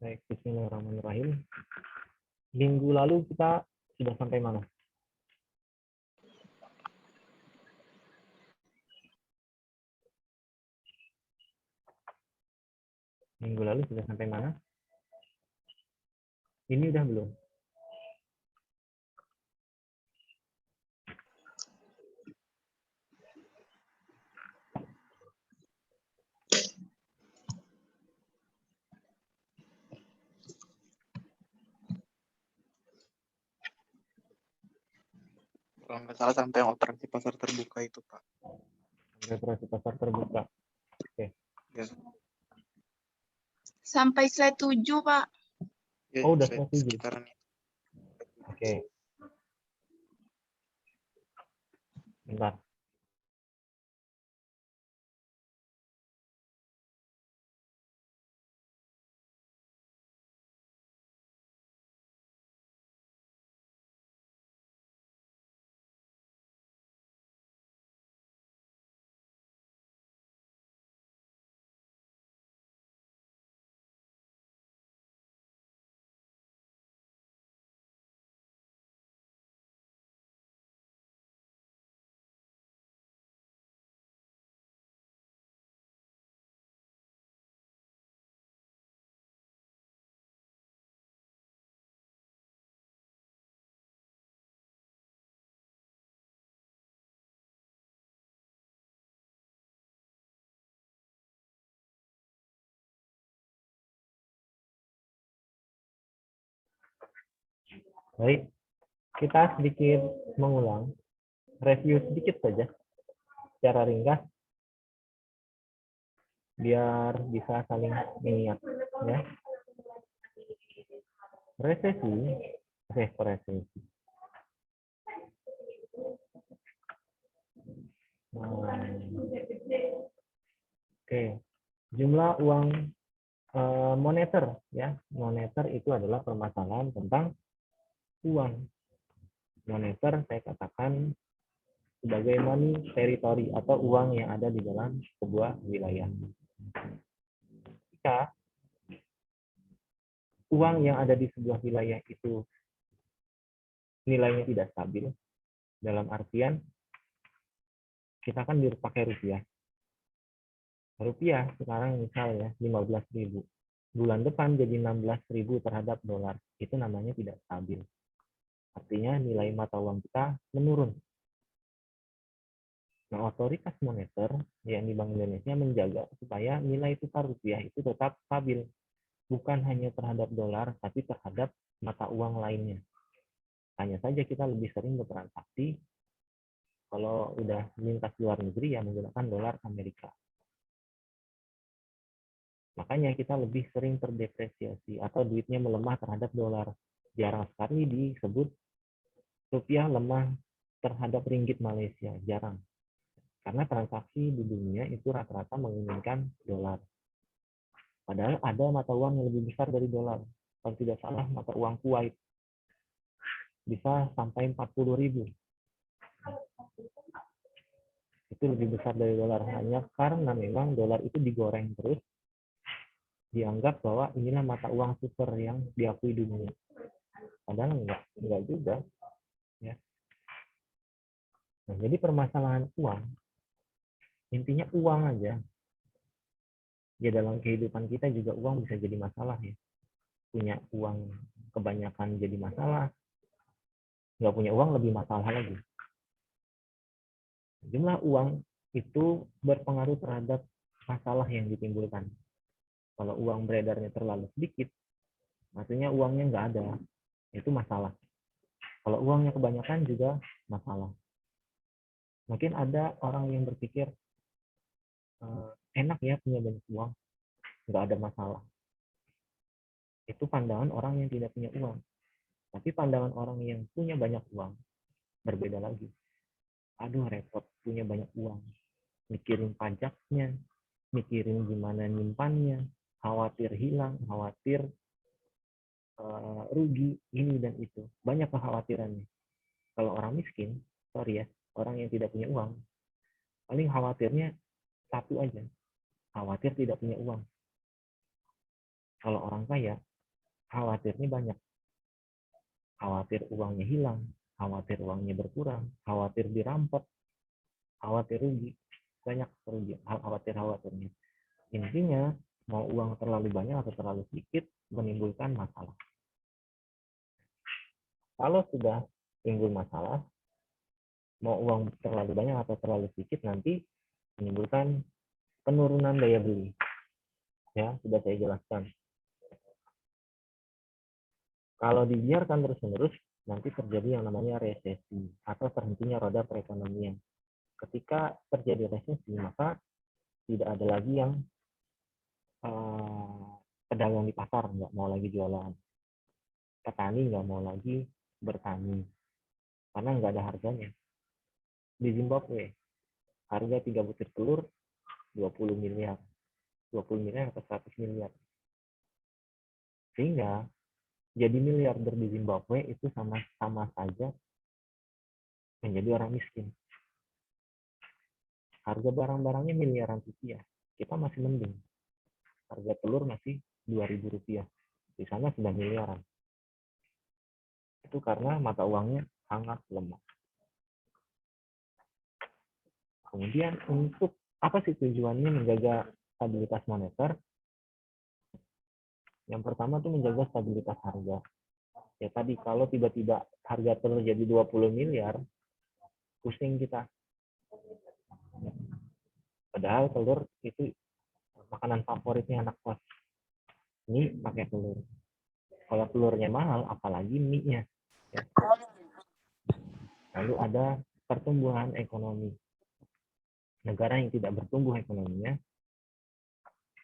Baik, bismillahirrahmanirrahim. Minggu lalu kita sudah sampai mana? Minggu lalu sudah sampai mana? Ini udah belum? Kalau nggak salah sampai yang operasi pasar terbuka itu, Pak. Operasi pasar terbuka. Oke. Ya. Sampai slide 7, Pak. Ya, Oh, udah saya setuju. sekitaran itu. Oke. Bentar. Baik, kita sedikit mengulang, review sedikit saja secara ringkas, biar bisa saling mengingat. Ya. Resesi. Oke, jumlah uang moneter, ya, moneter itu adalah permasalahan tentang uang. Moneter saya katakan sebagai money territory atau uang yang ada di dalam sebuah wilayah. Jika uang yang ada di sebuah wilayah itu nilainya tidak stabil, dalam artian kita kan dipakai rupiah. Rupiah sekarang misalnya 15.000. Bulan depan jadi 16.000 terhadap dolar. Itu namanya tidak stabil. Artinya nilai mata uang kita menurun. Nah, otoritas moneter yang di Bank Indonesia menjaga supaya nilai tukar rupiah itu tetap stabil. Bukan hanya terhadap dolar, tapi terhadap mata uang lainnya. Hanya saja kita lebih sering bertransaksi kalau udah lintas luar negeri ya menggunakan dolar Amerika. Makanya kita lebih sering terdepresiasi atau duitnya melemah terhadap dolar. Jarang sekali disebut rupiah lemah terhadap ringgit Malaysia. Jarang. Karena transaksi di dunia itu rata-rata menginginkan dolar. Padahal ada mata uang yang lebih besar dari dolar. Kalau tidak salah, mata uang Kuwait bisa sampai 40.000. Itu lebih besar dari dolar. Hanya karena memang dolar itu digoreng terus, dianggap bahwa inilah mata uang super yang diakui dunia. Padahal enggak juga. Ya. Nah, jadi permasalahan uang, intinya uang aja. Ya dalam kehidupan kita juga uang bisa jadi masalah ya. Punya uang kebanyakan jadi masalah, nggak punya uang lebih masalah lagi. Jumlah uang itu berpengaruh terhadap masalah yang ditimbulkan. Kalau uang beredarnya terlalu sedikit, maksudnya uangnya nggak ada, itu masalah. Kalau uangnya kebanyakan juga masalah. Mungkin ada orang yang berpikir, enak ya punya banyak uang, nggak ada masalah. Itu pandangan orang yang tidak punya uang. Tapi pandangan orang yang punya banyak uang, berbeda lagi. Aduh repot punya banyak uang. Mikirin pajaknya, mikirin gimana nyimpannya, khawatir hilang, khawatir rugi, ini dan itu. Banyak kekhawatirannya. Kalau orang miskin, sorry ya, orang yang tidak punya uang, paling khawatirnya satu aja, khawatir tidak punya uang. Kalau orang kaya, khawatirnya banyak. Khawatir uangnya hilang, khawatir uangnya berkurang, khawatir dirampok, khawatir rugi. Banyak kerugian, khawatirnya. Intinya, mau uang terlalu banyak atau terlalu sedikit menimbulkan masalah. Kalau sudah timbul masalah, mau uang terlalu banyak atau terlalu sedikit nanti menimbulkan penurunan daya beli. Ya, sudah saya jelaskan. Kalau dibiarkan terus-menerus, nanti terjadi yang namanya resesi atau terhentinya roda perekonomian. Ketika terjadi resesi, maka tidak ada lagi yang pedagang di pasar nggak mau lagi jualan, petani nggak mau lagi bertani karena nggak ada harganya. Di Zimbabwe harga 3 butir telur 20 miliar 20 miliar atau 100 miliar, sehingga jadi miliarder di Zimbabwe itu sama saja menjadi orang miskin. Harga barang-barangnya miliaran rupiah, kita masih mending. Harga telur masih 2.000 rupiah, di sana sudah miliaran. Itu karena mata uangnya sangat lemah. Kemudian untuk apa sih tujuannya menjaga stabilitas moneter? Yang pertama tuh menjaga stabilitas harga. Ya tadi kalau tiba-tiba harga telur jadi 20 miliar, pusing kita. Padahal telur itu makanan favoritnya anak kos. Mie pakai telur. Kalau telurnya mahal, apalagi mie-nya. Ya. Lalu ada pertumbuhan ekonomi. Negara yang tidak bertumbuh ekonominya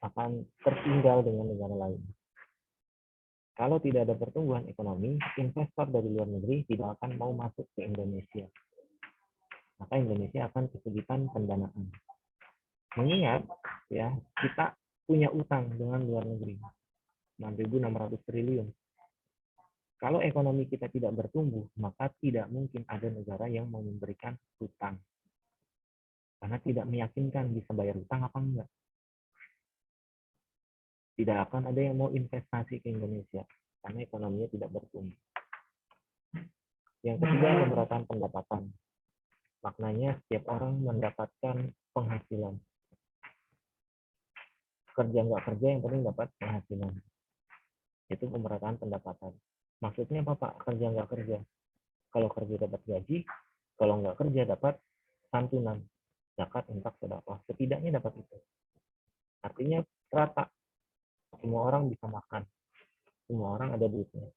akan tertinggal dengan negara lain. Kalau tidak ada pertumbuhan ekonomi, investor dari luar negeri tidak akan mau masuk ke Indonesia. Maka Indonesia akan kesulitan pendanaan. Mengingat ya kita punya utang dengan luar negeri 6.600 triliun. Kalau ekonomi kita tidak bertumbuh, maka tidak mungkin ada negara yang mau memberikan hutang. Karena tidak meyakinkan bisa bayar hutang apa enggak. Tidak akan ada yang mau investasi ke Indonesia karena ekonominya tidak bertumbuh. Yang ketiga, pemerataan pendapatan. Maknanya setiap orang mendapatkan penghasilan. Kerja nggak kerja, yang penting dapat penghasilan. Itu pemerataan pendapatan. Maksudnya apa Pak? Kerja nggak kerja? Kalau kerja dapat gaji, kalau nggak kerja dapat santunan, zakat, infak, sedekah. Setidaknya dapat itu. Artinya rata. Semua orang bisa makan. Semua orang ada duitnya.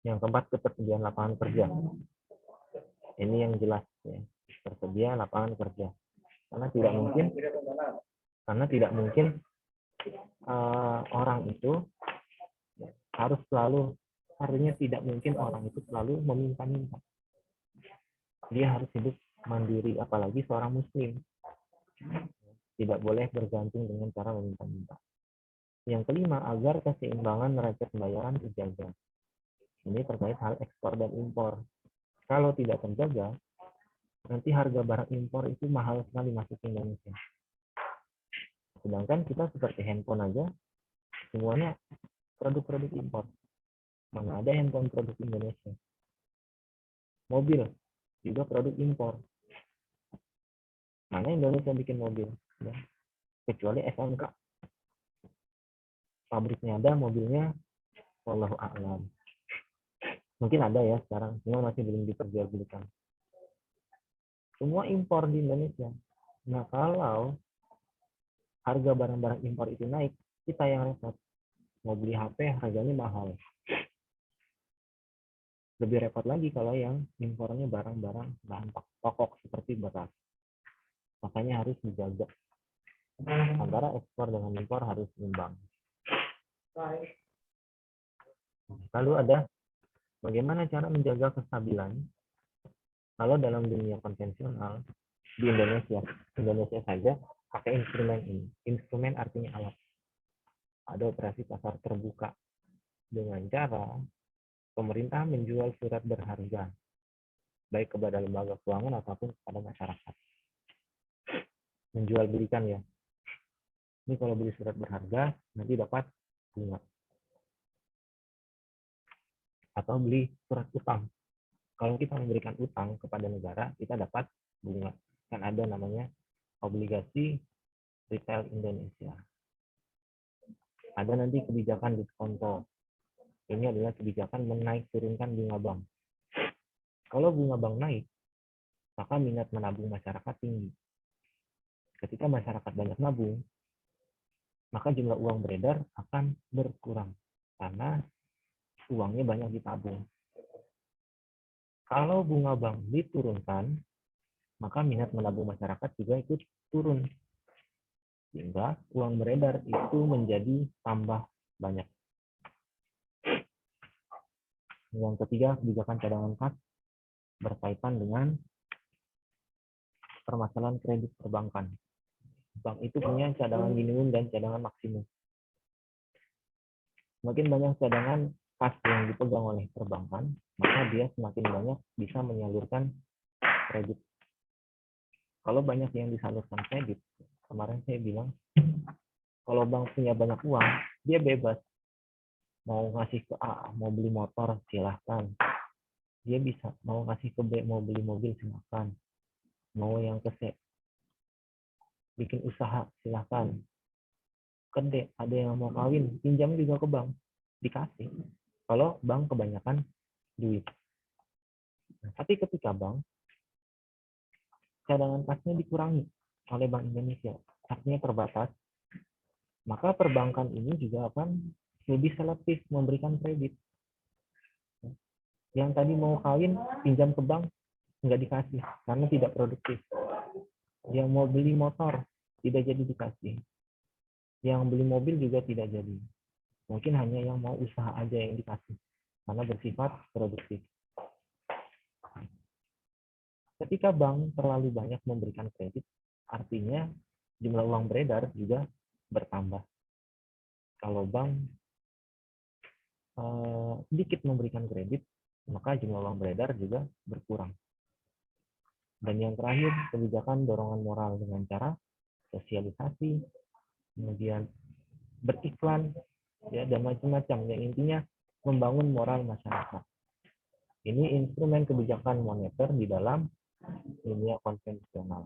Yang keempat, ketersediaan lapangan kerja. Ini yang jelas ya. Tersedia lapangan kerja. Karena tidak mungkin orang itu harus selalu, artinya tidak mungkin orang itu selalu meminta-minta. Dia harus hidup mandiri, apalagi seorang muslim. Tidak boleh bergantung dengan cara meminta-minta. Yang kelima, agar keseimbangan neraca pembayaran dijaga. Ini terkait hal ekspor dan impor. Kalau tidak terjaga, nanti harga barang impor itu mahal sekali masuk ke Indonesia. Sedangkan kita seperti handphone aja, semuanya produk-produk impor. Mana ada handphone produk Indonesia. Mobil juga produk impor. Mana Indonesia bikin mobil? Ya. Kecuali SMK. Pabriknya ada, mobilnya wallahu a'lam. Mungkin ada ya sekarang, cuma masih belum diperjualbelikan. Semua impor di Indonesia. Nah, kalau harga barang-barang impor itu naik, kita yang repot. Mau beli HP harganya mahal. Lebih repot lagi kalau yang impornya barang-barang bahan pokok seperti beras. Makanya harus dijaga. Antara ekspor dengan impor harus seimbang. Lalu ada bagaimana cara menjaga kestabilan? Kalau dalam dunia konvensional di Indonesia saja pakai instrumen ini. Instrumen artinya alat. Ada operasi pasar terbuka dengan cara pemerintah menjual surat berharga baik kepada lembaga keuangan ataupun kepada masyarakat. Menjual belikan ya. Ini kalau beli surat berharga nanti dapat bunga. atau beli surat utang. Kalau kita memberikan utang kepada negara, kita dapat bunga. Kan ada namanya obligasi retail Indonesia. Ada nanti kebijakan diskonto. Ini adalah kebijakan menaik turunkan bunga bank. Kalau bunga bank naik, maka minat menabung masyarakat tinggi. Ketika masyarakat banyak nabung, maka jumlah uang beredar akan berkurang karena uangnya banyak ditabung. Kalau bunga bank diturunkan, maka minat menabung masyarakat juga ikut turun. Sehingga uang beredar itu menjadi tambah banyak. Yang ketiga, kebijakan cadangan kas berkaitan dengan permasalahan kredit perbankan. Bank itu punya cadangan minimum dan cadangan maksimum. Semakin banyak cadangan kas yang dipegang oleh perbankan, maka dia semakin banyak bisa menyalurkan kredit. Kalau banyak yang disalurkan kredit, kemarin saya bilang, kalau bank punya banyak uang, dia bebas. Mau ngasih ke A, mau beli motor, silahkan. Dia bisa. Mau ngasih ke B, mau beli mobil, silahkan. Mau yang ke C, bikin usaha, silahkan. Ke D, ada yang mau kawin, pinjam juga ke bank. Dikasih. Kalau bank kebanyakan duit. Nah, tapi ketika bank, cadangan kasnya dikurangi oleh Bank Indonesia, haknya terbatas, maka perbankan ini juga akan lebih selektif memberikan kredit. Yang tadi mau kawin, pinjam ke bank, nggak dikasih, karena tidak produktif. Yang mau beli motor, tidak jadi dikasih. Yang beli mobil juga tidak jadi. Mungkin hanya yang mau usaha aja yang dikasih, karena bersifat produktif. Ketika bank terlalu banyak memberikan kredit, artinya jumlah uang beredar juga bertambah. Kalau bank sedikit memberikan kredit, maka jumlah uang beredar juga berkurang. Dan yang terakhir, kebijakan dorongan moral dengan cara sosialisasi, kemudian beriklan, ya, dan macam-macam. Yang intinya membangun moral masyarakat. Ini instrumen kebijakan moneter di dalam dunia konvensional.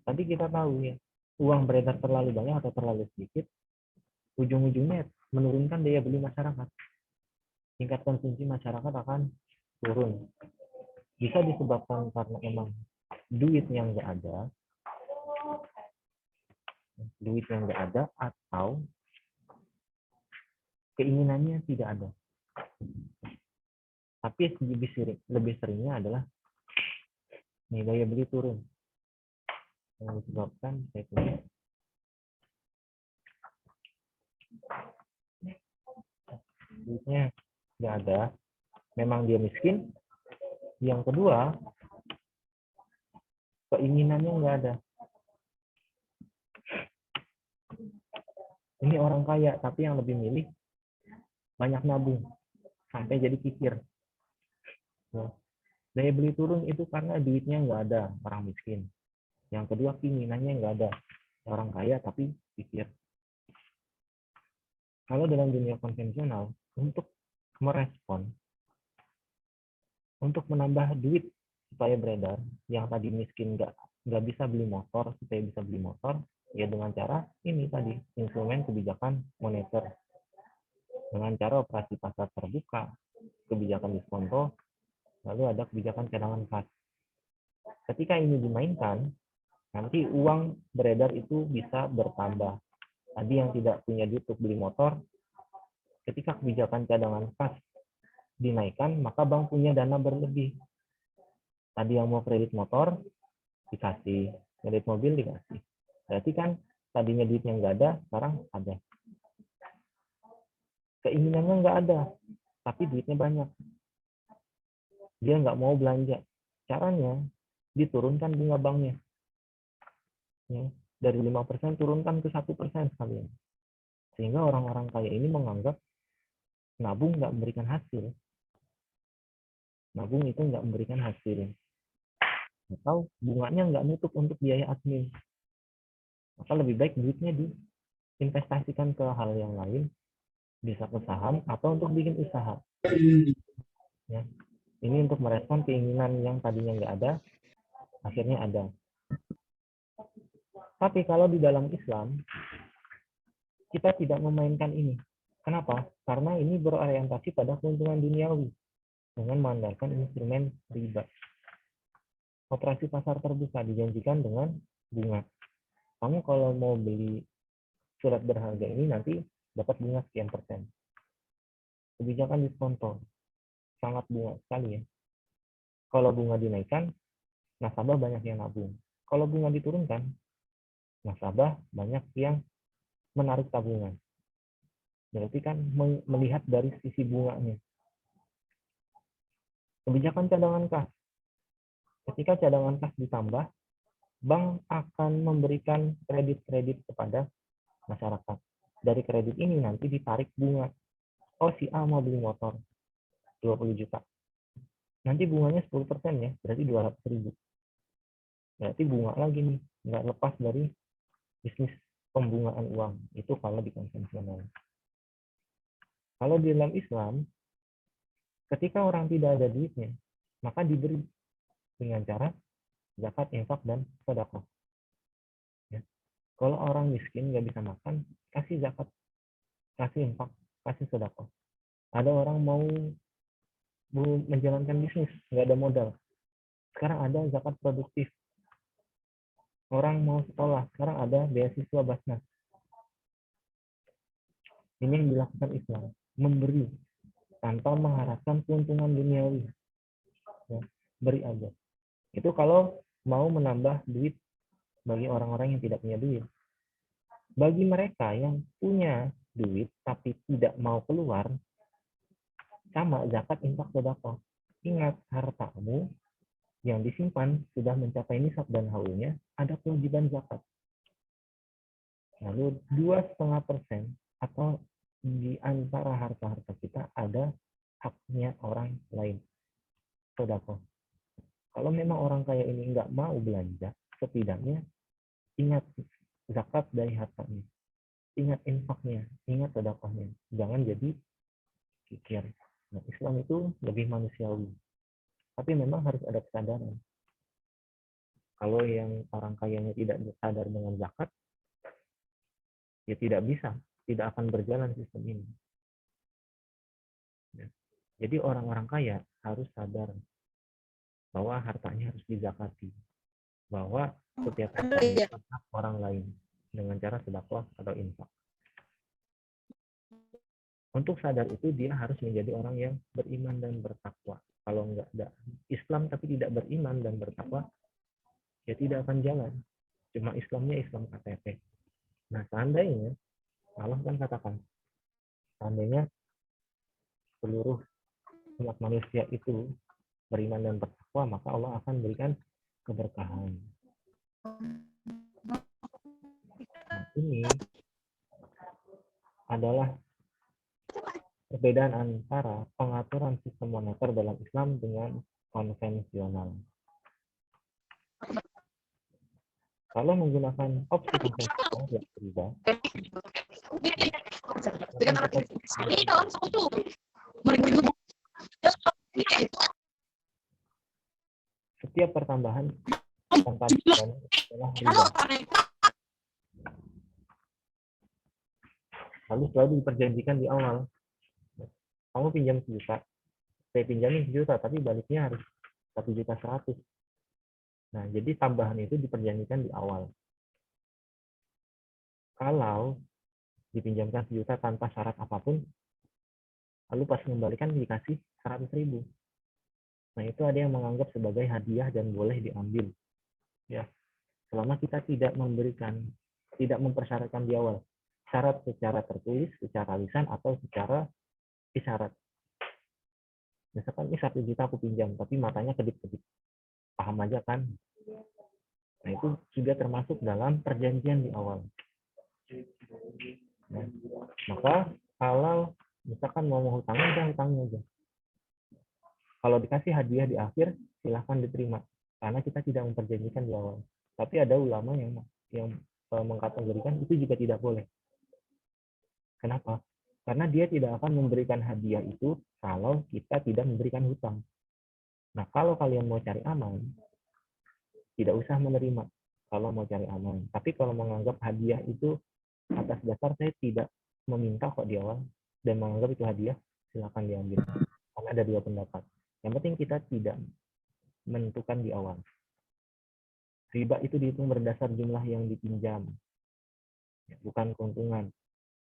Tadi kita tahu ya, uang beredar terlalu banyak atau terlalu sedikit, ujung-ujungnya menurunkan daya beli masyarakat. Tingkat konsumsi masyarakat akan turun. Bisa disebabkan karena emang duit yang nggak ada, atau keinginannya tidak ada. Tapi lebih seringnya adalah daya beli turun. Yang disebabkan saya punya duitnya nggak ada, memang dia miskin. Yang kedua, keinginannya nggak ada. Ini orang kaya, tapi yang lebih milih banyak nabung sampai jadi kikir. Daya beli turun itu karena duitnya nggak ada, orang miskin. Yang kedua, keinginannya nggak ada, orang kaya tapi kikir. Kalau dalam dunia konvensional, untuk merespon, untuk menambah duit supaya beredar, yang tadi miskin nggak bisa beli motor, supaya bisa beli motor, ya dengan cara ini tadi, instrumen kebijakan moneter. Dengan cara operasi pasar terbuka, kebijakan diskonto, lalu ada kebijakan cadangan kas. Ketika ini dimainkan, nanti uang beredar itu bisa bertambah. Tadi yang tidak punya duit untuk beli motor, ketika kebijakan cadangan kas dinaikkan, maka bank punya dana berlebih. Tadi yang mau kredit motor, dikasih. Kredit mobil dikasih. Berarti kan tadinya duitnya nggak ada, sekarang ada. Keinginannya nggak ada, tapi duitnya banyak. Dia nggak mau belanja. Caranya, diturunkan bunga banknya. Ya, dari 5% turunkan ke 1% sekalian. Sehingga orang-orang kaya ini menganggap nabung nggak memberikan hasil. Nabung itu nggak memberikan hasil. Atau bunganya nggak nutup untuk biaya admin. Maka lebih baik duitnya diinvestasikan ke hal yang lain, bisa ke saham atau untuk bikin usaha. Ya. Ini untuk merespon keinginan yang tadinya nggak ada, akhirnya ada. Tapi kalau di dalam Islam, kita tidak memainkan ini. Kenapa? Karena ini berorientasi pada keuntungan duniawi dengan mengandalkan instrumen riba. Operasi pasar terbuka dijanjikan dengan bunga. Kamu kalau mau beli surat berharga ini nanti dapat bunga sekian persen. Kebijakan diskonto sangat bunga sekali ya. Kalau bunga dinaikkan, nasabah banyak yang nabung. Kalau bunga diturunkan, nasabah banyak yang menarik tabungan. Berarti kan melihat dari sisi bunganya. Kebijakan cadangan kas. Ketika cadangan kas ditambah, bank akan memberikan kredit-kredit kepada masyarakat. Dari kredit ini nanti ditarik bunga. Oh, si A mau beli motor 20 juta. Nanti bunganya 10% ya, berarti 200.000. Berarti bunga lagi nih, nggak lepas dari bisnis pembungaan uang. Itu kalau di konvensional. Kalau di dalam Islam, ketika orang tidak ada duitnya, maka diberi dengan cara zakat, infak, dan sedekah. Ya. Kalau orang miskin nggak bisa makan, kasih zakat, kasih infak, kasih sedekah. Ada orang mau menjalankan bisnis, nggak ada modal. Sekarang ada zakat produktif. Orang mau sekolah, sekarang ada beasiswa Basnas. Ini yang dilakukan Islam, memberi tanpa mengharapkan keuntungan duniawi. Ya, beri aja. Itu kalau mau menambah duit bagi orang-orang yang tidak punya duit. Bagi mereka yang punya duit tapi tidak mau keluar, sama zakat, infak, sedekah. Ingat, hartamu yang disimpan sudah mencapai nisab dan haulnya, ada kewajiban zakat. Lalu 2,5% atau di antara harta-harta kita ada haknya orang lain, sedekah. Kalau memang orang kaya ini nggak mau belanja, setidaknya ingat zakat dari hartanya, ingat infaknya, ingat sedekahnya. Jangan jadi kikir. Nah, Islam itu lebih manusiawi. Tapi memang harus ada kesadaran. Kalau yang orang kayanya tidak sadar dengan zakat, ya tidak bisa, tidak akan berjalan sistem ini. Ya. Jadi orang-orang kaya harus sadar bahwa hartanya harus dizakati, bahwa setiap hartanya itu hak orang lain dengan cara sedekah atau infak. Untuk sadar itu dia harus menjadi orang yang beriman dan bertakwa. Kalau enggak ada Islam tapi tidak beriman dan bertakwa, ya tidak akan jalan. Cuma Islamnya Islam KTP. Nah, seandainya Allah kan katakan, seandainya seluruh umat manusia itu beriman dan bertakwa, maka Allah akan berikan keberkahan. Nah, ini adalah perbedaan antara pengaturan sistem moneter dalam Islam dengan konvensional. Kalau menggunakan opsi konvensional yang riba, setiap pertambahan tanpa dana adalah riba. Lalu selalu diperjanjikan di awal, kamu pinjam 1 juta, saya pinjamin 1 juta, tapi baliknya harus 1,1 juta. Nah, jadi tambahan itu diperjanjikan di awal. Kalau dipinjamkan 1 juta tanpa syarat apapun, lalu pas mengembalikan dikasih 100.000. Nah, itu ada yang menganggap sebagai hadiah dan boleh diambil. Ya, selama kita tidak memberikan, tidak mempersyaratkan di awal syarat secara tertulis, secara lisan, atau secara isyarat. Misalkan ini 1 juta aku pinjam, tapi matanya kedip-kedip. Paham aja kan? Nah, itu juga termasuk dalam perjanjian di awal. Nah, maka kalau misalkan mau hutangin, udah hutangin aja. Kalau dikasih hadiah di akhir, silahkan diterima. Karena kita tidak memperjanjikan di awal. Tapi ada ulama yang mengkategorikan itu juga tidak boleh. Kenapa? Karena dia tidak akan memberikan hadiah itu kalau kita tidak memberikan hutang. Nah, kalau kalian mau cari aman, tidak usah menerima kalau mau cari aman. Tapi kalau menganggap hadiah itu atas dasar saya tidak meminta kok di awal dan menganggap itu hadiah, silakan diambil. Karena ada dua pendapat. Yang penting kita tidak menentukan di awal. Riba itu dihitung berdasar jumlah yang dipinjam, bukan keuntungan.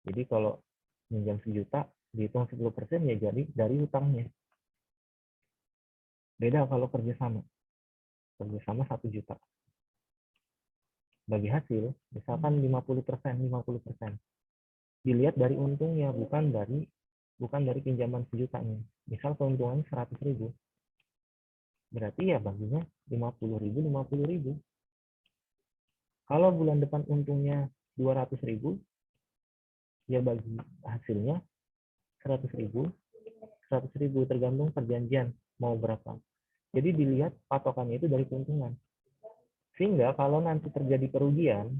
Jadi kalau pinjam 1 juta, dihitung 10% ya jadi dari hutangnya. Beda kalau kerjasama. Kerjasama 1 juta. Bagi hasil, misalkan 50%, 50%. Dilihat dari untungnya, bukan dari pinjaman 1 jutanya. Misal keuntungannya 100.000. Berarti ya baginya 50.000, 50.000. Kalau bulan depan untungnya 200.000, ya bagi hasilnya 100.000, 100.000 tergantung perjanjian mau berapa. Jadi dilihat patokannya itu dari keuntungan. Sehingga kalau nanti terjadi kerugian,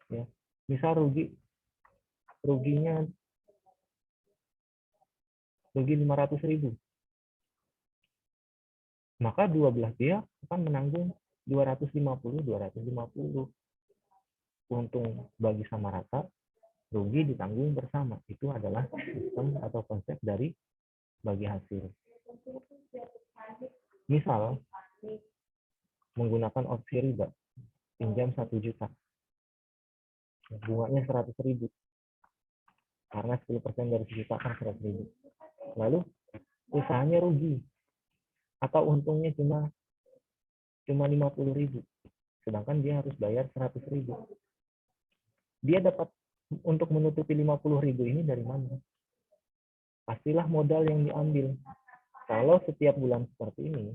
ya, misal rugi 500.000, maka dua belah pihak akan menanggung 250. Untung bagi sama rata, rugi ditanggung bersama. Itu adalah sistem atau konsep dari bagi hasil. Misal menggunakan opsi riba, pinjam 1 juta, bunganya 100.000, karena 10% dari 1 juta kan 100.000. Lalu usahanya rugi atau untungnya cuma 50.000, sedangkan dia harus bayar 100.000. Dia dapat untuk menutupi 50.000 ini dari mana? Pastilah modal yang diambil. Kalau setiap bulan seperti ini,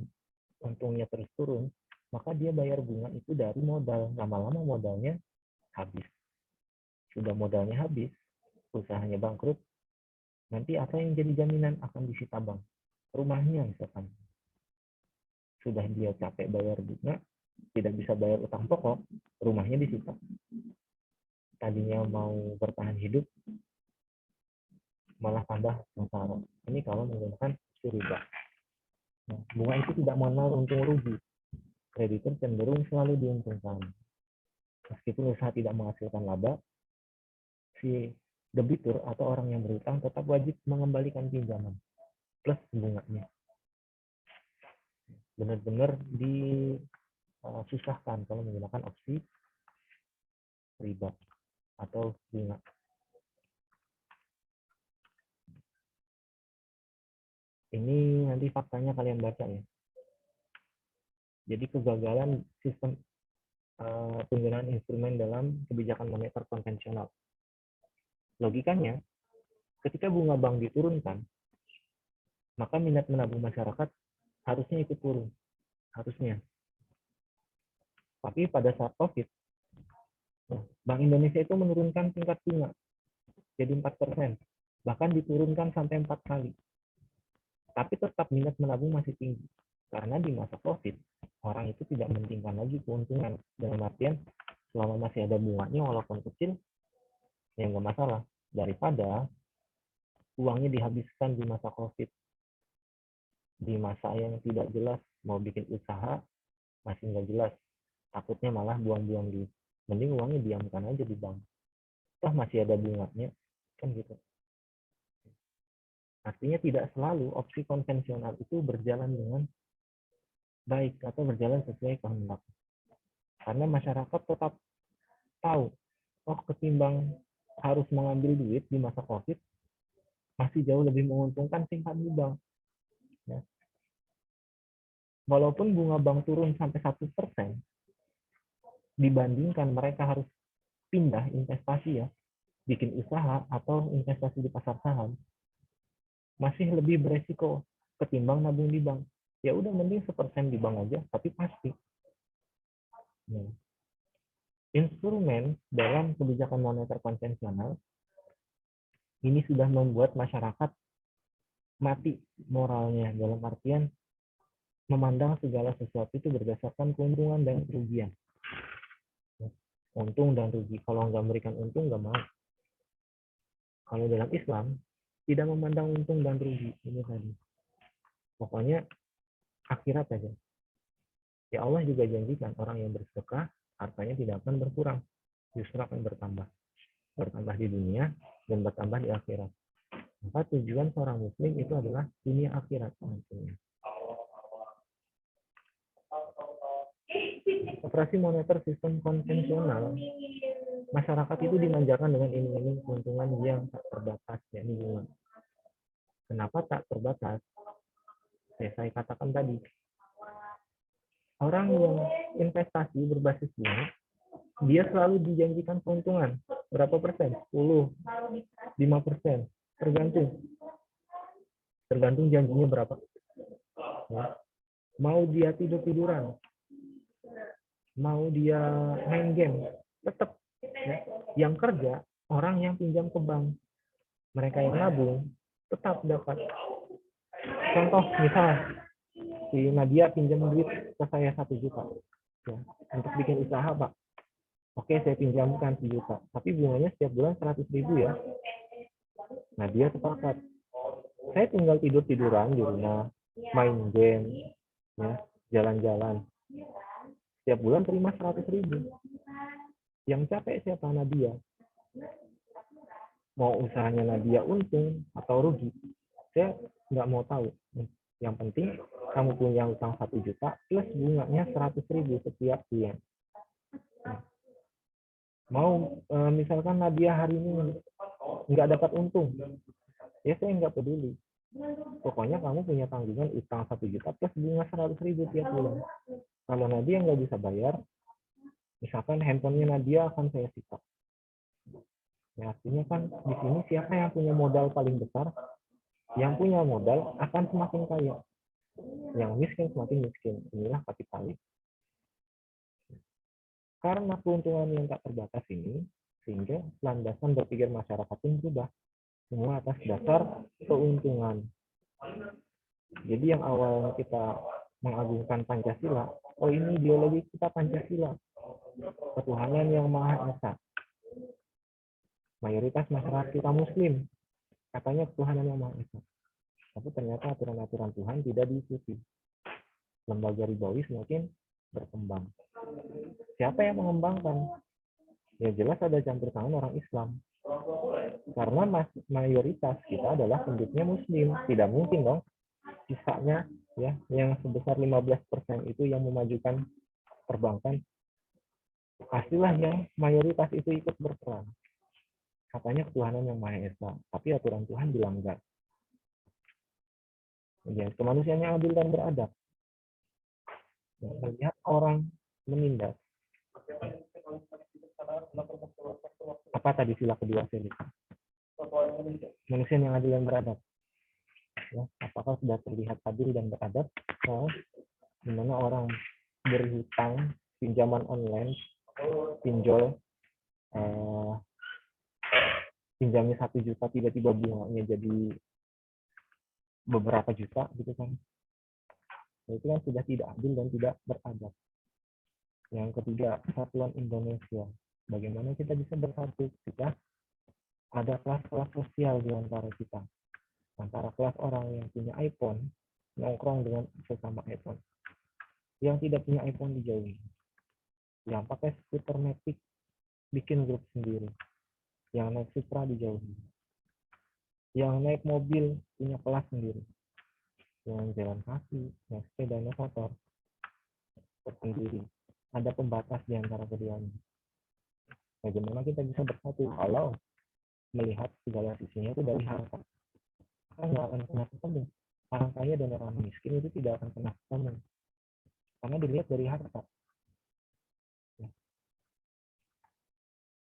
untungnya terus turun, maka dia bayar bunga itu dari modal. Lama-lama modalnya habis. Sudah modalnya habis, usahanya bangkrut, nanti apa yang jadi jaminan? Akan disita bank. Rumahnya misalkan. Sudah dia capek bayar bunga, tidak bisa bayar utang pokok, rumahnya disita. Tadinya mau bertahan hidup, malah tambah sengsara. Ini kalau menggunakan riba. Nah, bunga itu tidak mengenal untung rugi. Kreditur cenderung selalu diuntungkan. Meskipun usaha tidak menghasilkan laba, si debitur atau orang yang berutang tetap wajib mengembalikan pinjaman plus bunganya. Benar-benar disusahkan kalau menggunakan opsi riba atau bunga. Ini nanti faktanya kalian baca ya. Jadi kegagalan sistem penggunaan instrumen dalam kebijakan moneter konvensional. Logikanya, ketika bunga bank diturunkan, maka minat menabung masyarakat harusnya ikut turun. Harusnya. Tapi pada saat COVID, Bank Indonesia itu menurunkan tingkat bunga jadi 4%. Bahkan diturunkan sampai 4 kali. Tapi tetap minat menabung masih tinggi. Karena di masa COVID, orang itu tidak mementingkan lagi keuntungan. Dalam artian, selama masih ada bunganya walaupun kecil, ya nggak masalah. Daripada uangnya dihabiskan di masa COVID. Di masa yang tidak jelas, mau bikin usaha, masih nggak jelas. Takutnya malah buang-buang duit. Mending uangnya diamkan aja di bank. Toh masih ada bunganya, kan gitu. Artinya tidak selalu opsi konvensional itu berjalan dengan baik atau berjalan sesuai kehendak. Karena masyarakat tetap tahu, oh ketimbang harus mengambil duit di masa COVID, masih jauh lebih menguntungkan simpan di bank. Ya. Walaupun bunga bank turun sampai 1%, dibandingkan mereka harus pindah investasi ya, bikin usaha atau investasi di pasar saham, masih lebih beresiko ketimbang nabung di bank. Ya udah mending 1% di bank aja, tapi pasti. Nah, instrumen dalam kebijakan moneter konvensional ini sudah membuat masyarakat mati moralnya, dalam artian memandang segala sesuatu itu berdasarkan keuntungan dan kerugian. untung dan rugi. Kalau nggak memberikan untung, nggak mau. Kalau dalam Islam, tidak memandang untung dan rugi. Ini tadi. Pokoknya akhirat saja. Ya Allah juga janjikan orang yang bersedekah, hartanya tidak akan berkurang. Justru akan bertambah. Bertambah di dunia dan bertambah di akhirat. Maka tujuan seorang muslim itu adalah dunia akhirat. Operasi moneter sistem konvensional, masyarakat itu dimanjakan dengan iming-iming keuntungan yang tak terbatas, yakni bunga. Kenapa tak terbatas? Saya katakan tadi, orang yang investasi berbasis bunga, dia selalu dijanjikan keuntungan. Berapa persen? 10, 5%. Tergantung janjinya berapa. Ya. Mau dia tidur-tiduran, mau dia main game, tetap. Ya. Yang kerja, orang yang pinjam ke bank. Mereka yang nabung, tetap dapat. Contoh, misal, si Nadia pinjam duit ke saya 1 juta. Ya, untuk bikin usaha, Pak. Oke, saya pinjamkan 1 juta. Tapi bunganya setiap bulan 100.000 ya. Nah, dia sepakat. Saya tinggal tidur-tiduran di rumah, main game, ya, jalan-jalan. Setiap bulan terima 100.000. Yang capek siapa? Nadia. Mau usahanya Nadia untung atau rugi, saya nggak mau tahu. Yang penting kamu punya utang 1 juta plus bunganya 100.000 setiap bulan. Mau misalkan Nadia hari ini nggak dapat untung, ya saya nggak peduli. Pokoknya kamu punya tanggungan utang 1 juta plus bunga 100.000 tiap bulan. Kalau Nadia nggak bisa bayar, misalkan handphonenya Nadia akan saya sita. Ya, artinya kan di sini siapa yang punya modal paling besar? Yang punya modal akan semakin kaya. Yang miskin semakin miskin. Inilah kapitalis. Karena keuntungan yang tak terbatas ini, sehingga landasan berpikir masyarakat pun berubah. Semua atas dasar keuntungan. Jadi yang awal kita mengagungkan Pancasila, oh ini ideologi kita Pancasila. Ketuhanan yang Maha Esa. Mayoritas masyarakat kita Muslim, katanya ketuhanan yang Maha Esa. Tapi ternyata aturan-aturan Tuhan tidak diikuti. Lembaga ribawi semakin berkembang. Siapa yang mengembangkan? Ya jelas ada campur tangan orang Islam. Karena mayoritas kita adalah penduduknya Muslim. Tidak mungkin dong sisanya ya yang sebesar 15% itu yang memajukan perbankan. Pastilah yang mayoritas itu ikut berperan. Katanya ketuhanan yang Maha Esa, tapi aturan Tuhan dilanggar. Ya, kemanusiaan yang adil dan beradab. Ya, melihat orang menindas. Apa tadi sila kedua saya lupa. Manusia yang adil dan beradab. Ya, apakah sudah terlihat adil dan beradab? Oh, di mana orang berhutang, pinjaman online, pinjol, pinjamnya 1 juta, tiba-tiba bunganya jadi beberapa juta, gitu kan? Itu kan sudah tidak adil dan tidak beradab. Yang ketiga, persatuan Indonesia. Bagaimana kita bisa bersatu ketika ada kelas-kelas sosial di antara kita. Antara kelas orang yang punya iPhone, nongkrong dengan sesama iPhone. Yang tidak punya iPhone dijauhi. Yang pakai skuter Matic, bikin grup sendiri. Yang naik Supra dijauhi. Yang naik mobil, punya kelas sendiri. Yang jalan kaki, yang sepeda, naik motor, tersendiri. Ada pembatas di antara keduanya. Bagaimana kita bisa bersatu kalau melihat segala sisinya itu dari harta? Kita nggak akan pernah ketemu. Orang kaya dan orang miskin itu tidak akan pernah ketemu. Karena dilihat dari harta.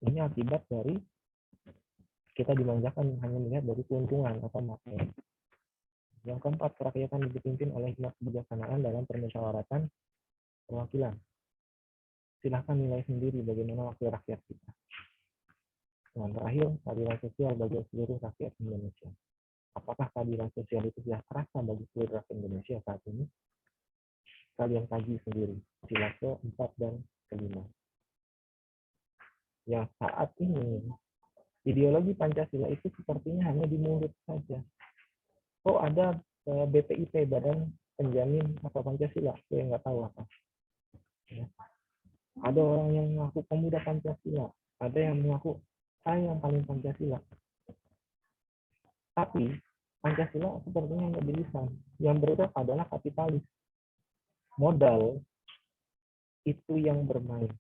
Ini akibat dari kita dimanjakan hanya melihat dari keuntungan atau materi. Yang keempat, kerakyatan dipimpin oleh hikmat kebijaksanaan dalam permusyawaratan perwakilan. Silahkan nilai sendiri bagaimana wakil rakyat kita. Yang terakhir, keadilan sosial bagi seluruh rakyat Indonesia. Apakah keadilan sosial itu sudah terasa bagi seluruh rakyat Indonesia saat ini? Kalian kaji sendiri, sila ke-4 dan ke-5. yang saat ini ideologi Pancasila itu sepertinya hanya di mulut saja. Oh, ada BPIP, Badan Penjamin apa Pancasila, saya nggak tahu apa. Ya. Ada orang yang mengaku pemuda Pancasila, ada yang mengaku saya yang paling Pancasila. Tapi Pancasila sepertinya nggak bilisan. Yang beredar adalah kapitalis. Modal itu yang bermain.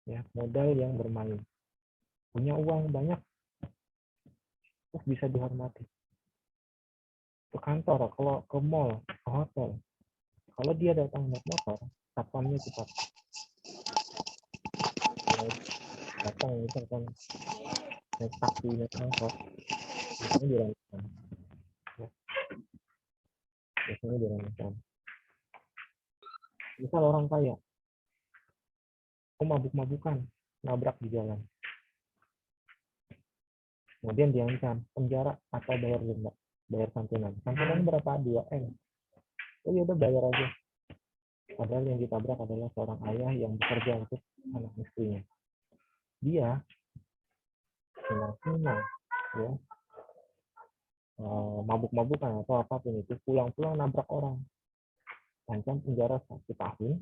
Ya, modal yang bermain. Punya uang banyak, terus bisa dihormati. Ke kantor, kalau ke mall, ke hotel, kalau dia datang naik motor, satpamnya cepat. Kalau datang misalkan naik taksi, naik angkot, biasanya dirancang. Ya, biasanya dirancang. Misal orang kaya, mabuk-mabukan, nabrak di jalan. Kemudian diancam penjara atau bayar denda, bayar santunan. Santunan berapa? 2 M. Oh ya udah bayar aja. Padahal yang ditabrak adalah seorang ayah yang bekerja untuk anak istrinya. Dia senang-senang, ya, mabuk-mabukan atau apapun itu, pulang-pulang nabrak orang, ancam penjara 1 tahun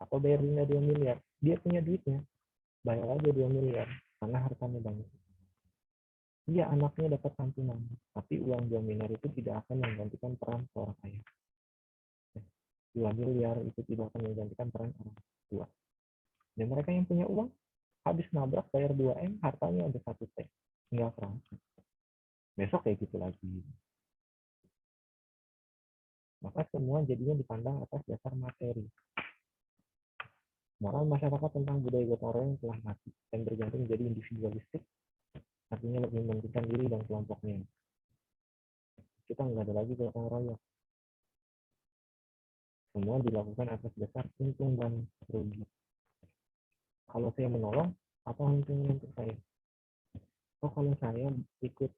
atau bayar denda 2 miliar. Dia punya duitnya, bayar aja 2 miliar karena hartanya banyak. Iya, anaknya dapat santunan, tapi uang 2 miliar itu tidak akan menggantikan peran seorang ayah. 2 miliar itu tidak akan menggantikan peran orang tua. Dan mereka yang punya uang, habis nabrak bayar 2 M, hartanya ada 1 T. Nggak kerasa. Besok kayak gitu lagi. Maka semua jadinya dipandang atas dasar materi. Moral masyarakat tentang budaya gotong royong telah mati dan bergantung menjadi individualistik, artinya lebih mementingkan diri dan kelompoknya. Kita nggak ada lagi gotong royong. Semua dilakukan atas dasar untung dan rugi. Kalau saya menolong, apa untungnya untuk saya? Oh, kalau saya ikut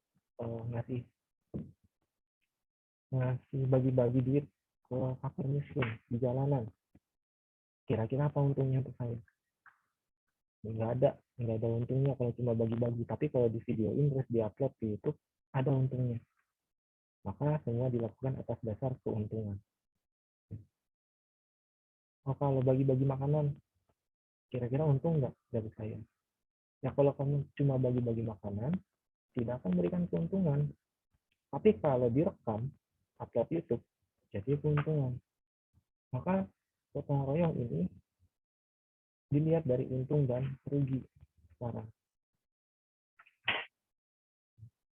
ngasih bagi-bagi duit ke fakir miskin di jalanan, kira-kira apa untungnya untuk saya? Nggak ada untungnya kalau cuma bagi-bagi. Tapi kalau di videoin terus diupload di YouTube, ada untungnya. Maka semua dilakukan atas dasar keuntungan. Oh, kalau bagi-bagi makanan, kira-kira untung nggak dari saya? Ya kalau kamu cuma bagi-bagi makanan, tidak akan memberikan keuntungan. Tapi kalau direkam, upload YouTube, jadi keuntungan. Maka gotong royong ini dilihat dari untung dan rugi sekarang.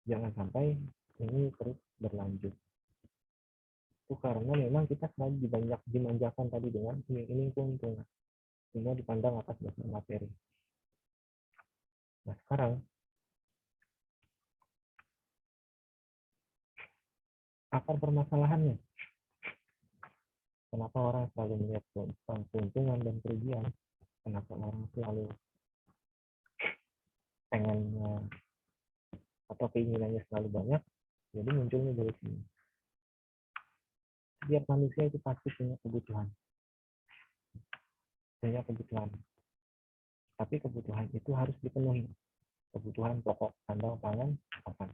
Jangan sampai ini terus berlanjut. Itu karena memang kita selalu dimanjakan tadi dengan iming-iming keuntungan. Semua dipandang atas dasar materi. Nah sekarang, akar permasalahannya. Kenapa orang selalu melihat keuntungan dan kerugian? Kenapa orang selalu pengen atau keinginannya selalu banyak? Jadi munculnya dari sini. Setiap manusia itu pasti punya kebutuhan. Punya kebutuhan. Tapi kebutuhan itu harus dipenuhi. Kebutuhan pokok, sandang, pangan, papan.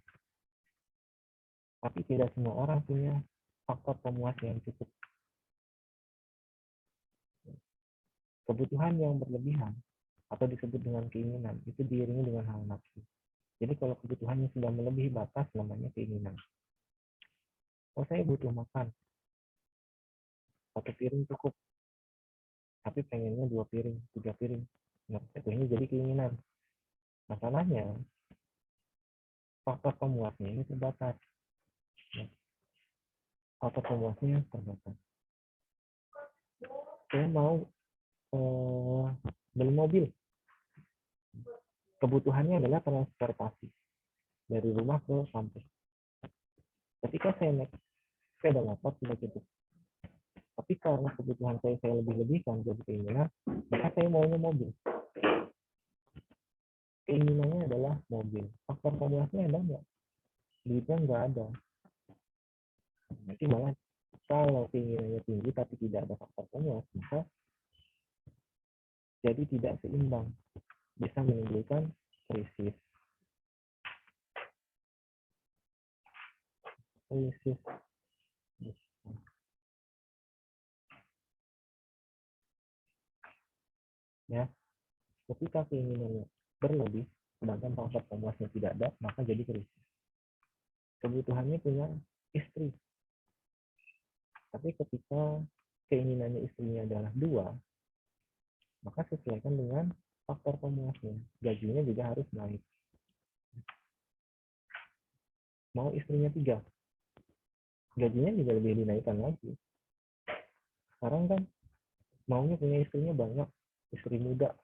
Tapi tidak semua orang punya faktor pemuas yang cukup. Kebutuhan yang berlebihan atau disebut dengan keinginan itu diiringi dengan hal nafsu. Jadi kalau kebutuhannya sudah melebihi batas, namanya keinginan. Oh, saya butuh makan. 1 piring cukup. Tapi pengennya 2 piring, 3 piring. Nah, ini jadi keinginan. Masalahnya, faktor pemuasnya ini terbatas. Faktor pemuasnya terbatas. Saya mau beli mobil. Kebutuhannya adalah transportasi dari rumah ke kampus. Ketika saya naik sepeda motor sudah cukup. Tapi karena kebutuhan saya lebih-lebihkan jadi keinginan, maka saya maunya mobil. Keinginannya adalah mobil. Faktor pemuasnya ada nggak? Duitnya nggak ada. Nanti malah kalau keinginannya tinggi tapi tidak ada faktor pemuas, maka jadi tidak seimbang. bisa menimbulkan krisis. Ya, ketika keinginannya berlebih, sedangkan faktor pemuasnya tidak ada, maka jadi krisis. Kebutuhannya punya istri, tapi ketika keinginannya istrinya adalah 2, maka sesuaikan dengan faktor pemuasnya. Gajinya juga harus naik. Mau istrinya 3, gajinya juga lebih dinaikkan lagi. Sekarang kan maunya punya istrinya banyak, istri muda,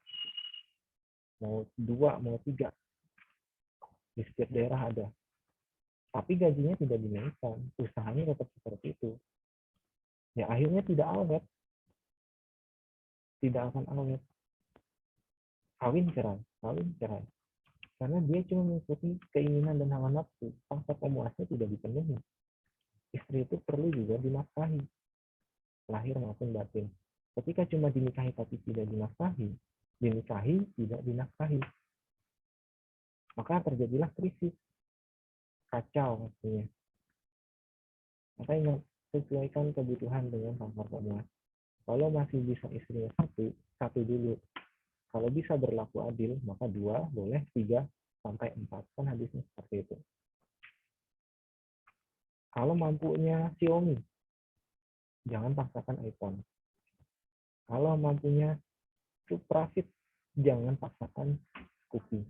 mau 2, mau 3, di setiap daerah ada. Tapi gajinya tidak dinaikkan, usahanya tetap seperti itu. Ya akhirnya tidak awet, tidak akan awet. Kawin cerai. Karena dia cuma mengikuti keinginan dan hawa nafsu, faktor pemuasnya tidak dipenuhi. Istri itu perlu juga dinafkahi, lahir maupun batin. Ketika cuma dinikahi tapi tidak dinafkahi, dinikahi tidak dinafkahi, maka terjadilah krisis, kacau maksudnya. Maka ingat, sesuaikan kebutuhan dengan faktor pemuas. Kalau masih bisa istrinya satu dulu. Kalau bisa berlaku adil, maka 2, boleh 3 sampai 4. Kan hadisnya seperti itu. Kalau mampunya Xiaomi, jangan paksakan iPhone. Kalau mampunya Suprafit, jangan paksakan Scoopy.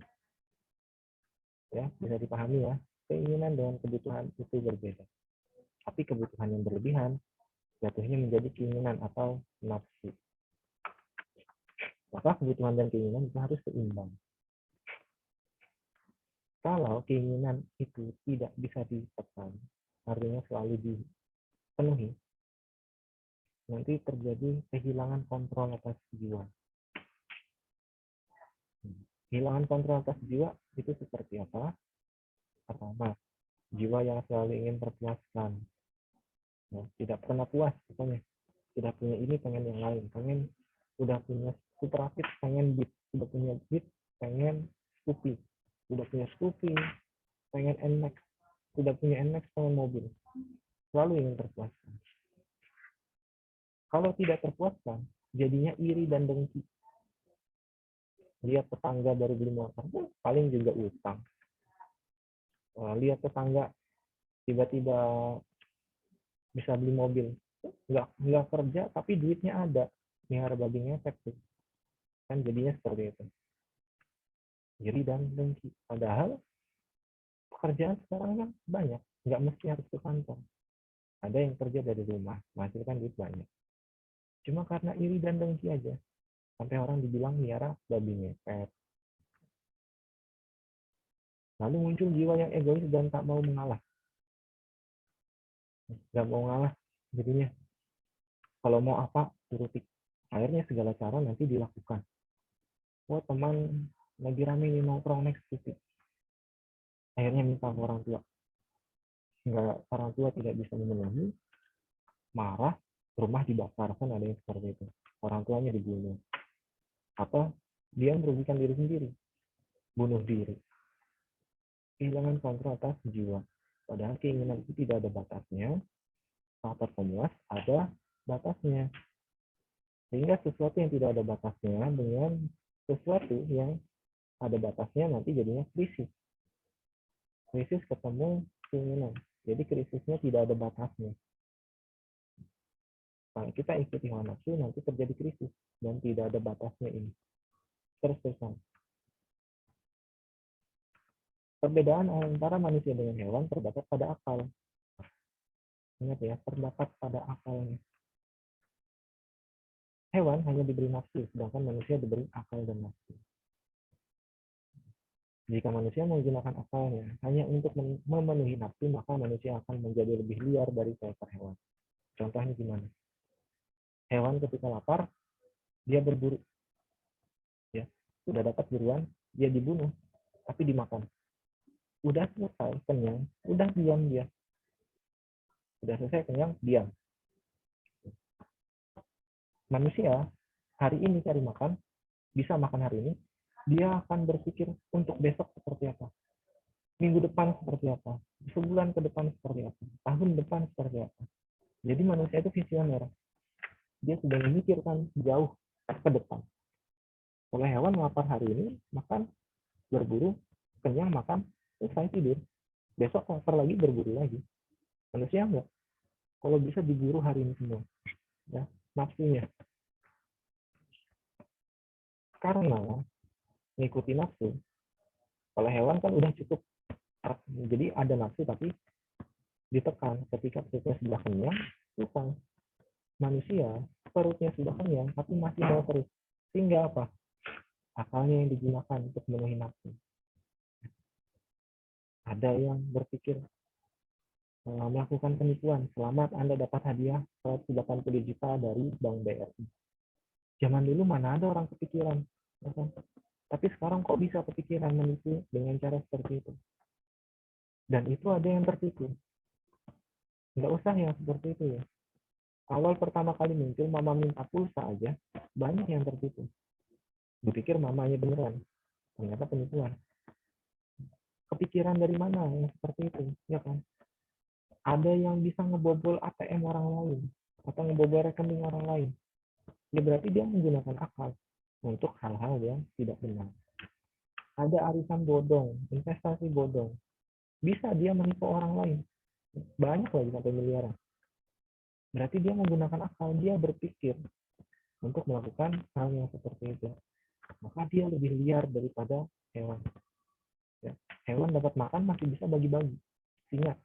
Ya, bisa dipahami ya. Keinginan dengan kebutuhan itu berbeda. Tapi kebutuhan yang berlebihan jatuhnya menjadi keinginan atau nafsu. Maka kebutuhan dan keinginan itu harus seimbang. Kalau keinginan itu tidak bisa ditekan, artinya selalu dipenuhi, nanti terjadi kehilangan kontrol atas jiwa. Kehilangan kontrol atas jiwa itu seperti apa? Pertama, jiwa yang selalu ingin terpuaskan. Ya, tidak pernah puas, pokoknya. Tidak punya ini, pengen yang lain. Pengen udah punya Suprafit, pengen Beat. Udah punya Beat, pengen Scoopy. Udah punya Scoopy, pengen NMAX. Udah punya NMAX, pengen mobil. Selalu ingin terpuaskan. Kalau tidak terpuaskan, jadinya iri dan dengki. Lihat tetangga baru beli motor, paling juga utang. Lihat tetangga tiba-tiba bisa beli mobil, nggak kerja tapi duitnya ada, melihara babi ngepet tuh. Kan jadinya seperti itu, iri dan dengki. Padahal pekerjaan sekarang kan banyak, nggak mesti harus ke kantor. Ada yang kerja dari rumah, menghasilkan duit banyak. Cuma karena iri dan dengki aja, sampai orang dibilang melihara babi ngepet. Lalu muncul jiwa yang egois dan tak mau mengalah. Nggak mau ngalah, jadinya kalau mau apa turuti. Akhirnya segala cara nanti dilakukan. Oh teman lagi rame nih nongkrong next titik. Akhirnya minta ke orang tua. Nggak, orang tua tidak bisa memenuhi, marah, rumah dibakar. Kan ada yang seperti itu. Orang tuanya dibunuh. Atau dia merugikan diri sendiri, bunuh diri. Kehilangan kontrol atas jiwa. Padahal keinginan itu tidak ada batasnya, faktor pemuas ada batasnya. Sehingga sesuatu yang tidak ada batasnya dengan sesuatu yang ada batasnya nanti jadinya krisis. Krisis ketemu keinginan. Jadi krisisnya tidak ada batasnya. Kalau kita ikuti hawa nafsu, nanti terjadi krisis. Dan tidak ada batasnya ini. Terus-terusan. Perbedaan antara manusia dengan hewan terdapat pada akal. Ingat ya, terdapat pada akalnya. Hewan hanya diberi nafsu, sedangkan manusia diberi akal dan nafsu. Jika manusia menggunakan akalnya hanya untuk memenuhi nafsu, maka manusia akan menjadi lebih liar dari seekor hewan. Contohnya gimana? Hewan ketika lapar, dia berburu. Ya, sudah dapat buruan, dia dibunuh, tapi dimakan. Udah selesai, kenyang, udah diam dia. Udah selesai, kenyang, diam. Manusia, hari ini cari makan, bisa makan hari ini, dia akan berpikir untuk besok seperti apa, minggu depan seperti apa, sebulan ke depan seperti apa, tahun depan seperti apa. Jadi manusia itu visioner. Dia sudah memikirkan jauh ke depan. Kalau hewan lapar hari ini, makan, berburu, kenyang, makan, selesai tidur. Besok lapar lagi, berburu lagi. Manusia enggak. Kalau bisa diburu hari ini semua. Ya, nafsunya. Karena mengikuti nafsu. Kalau hewan kan udah cukup. Jadi ada nafsu tapi ditekan. Ketika perutnya sudah kenyang, susah. Manusia perutnya sudah kenyang tapi masih mau terus. Sehingga apa? Akalnya yang digunakan untuk memenuhi nafsu. Ada yang berpikir melakukan penipuan. Selamat, Anda dapat hadiah 180 juta dari Bank BRI. Zaman dulu mana ada orang kepikiran. Tapi sekarang kok bisa kepikiran menipu dengan cara seperti itu. Dan itu ada yang tertipu. Nggak usah yang seperti itu ya. Awal pertama kali muncul mama minta pulsa aja, banyak yang tertipu. Dipikir mamanya beneran. Ternyata penipuan. Kepikiran dari mana yang seperti itu, ya kan? Ada yang bisa ngebobol ATM orang lain atau ngebobol rekening orang lain. Ya berarti dia menggunakan akal untuk hal-hal yang tidak benar. Ada arisan bodong, investasi bodong. Bisa dia menipu orang lain. Banyak lagi sampai miliaran. Berarti dia menggunakan akal, dia berpikir untuk melakukan hal yang seperti itu. Maka dia lebih liar daripada hewan. Ya. Hewan dapat makan masih bisa bagi-bagi. Singa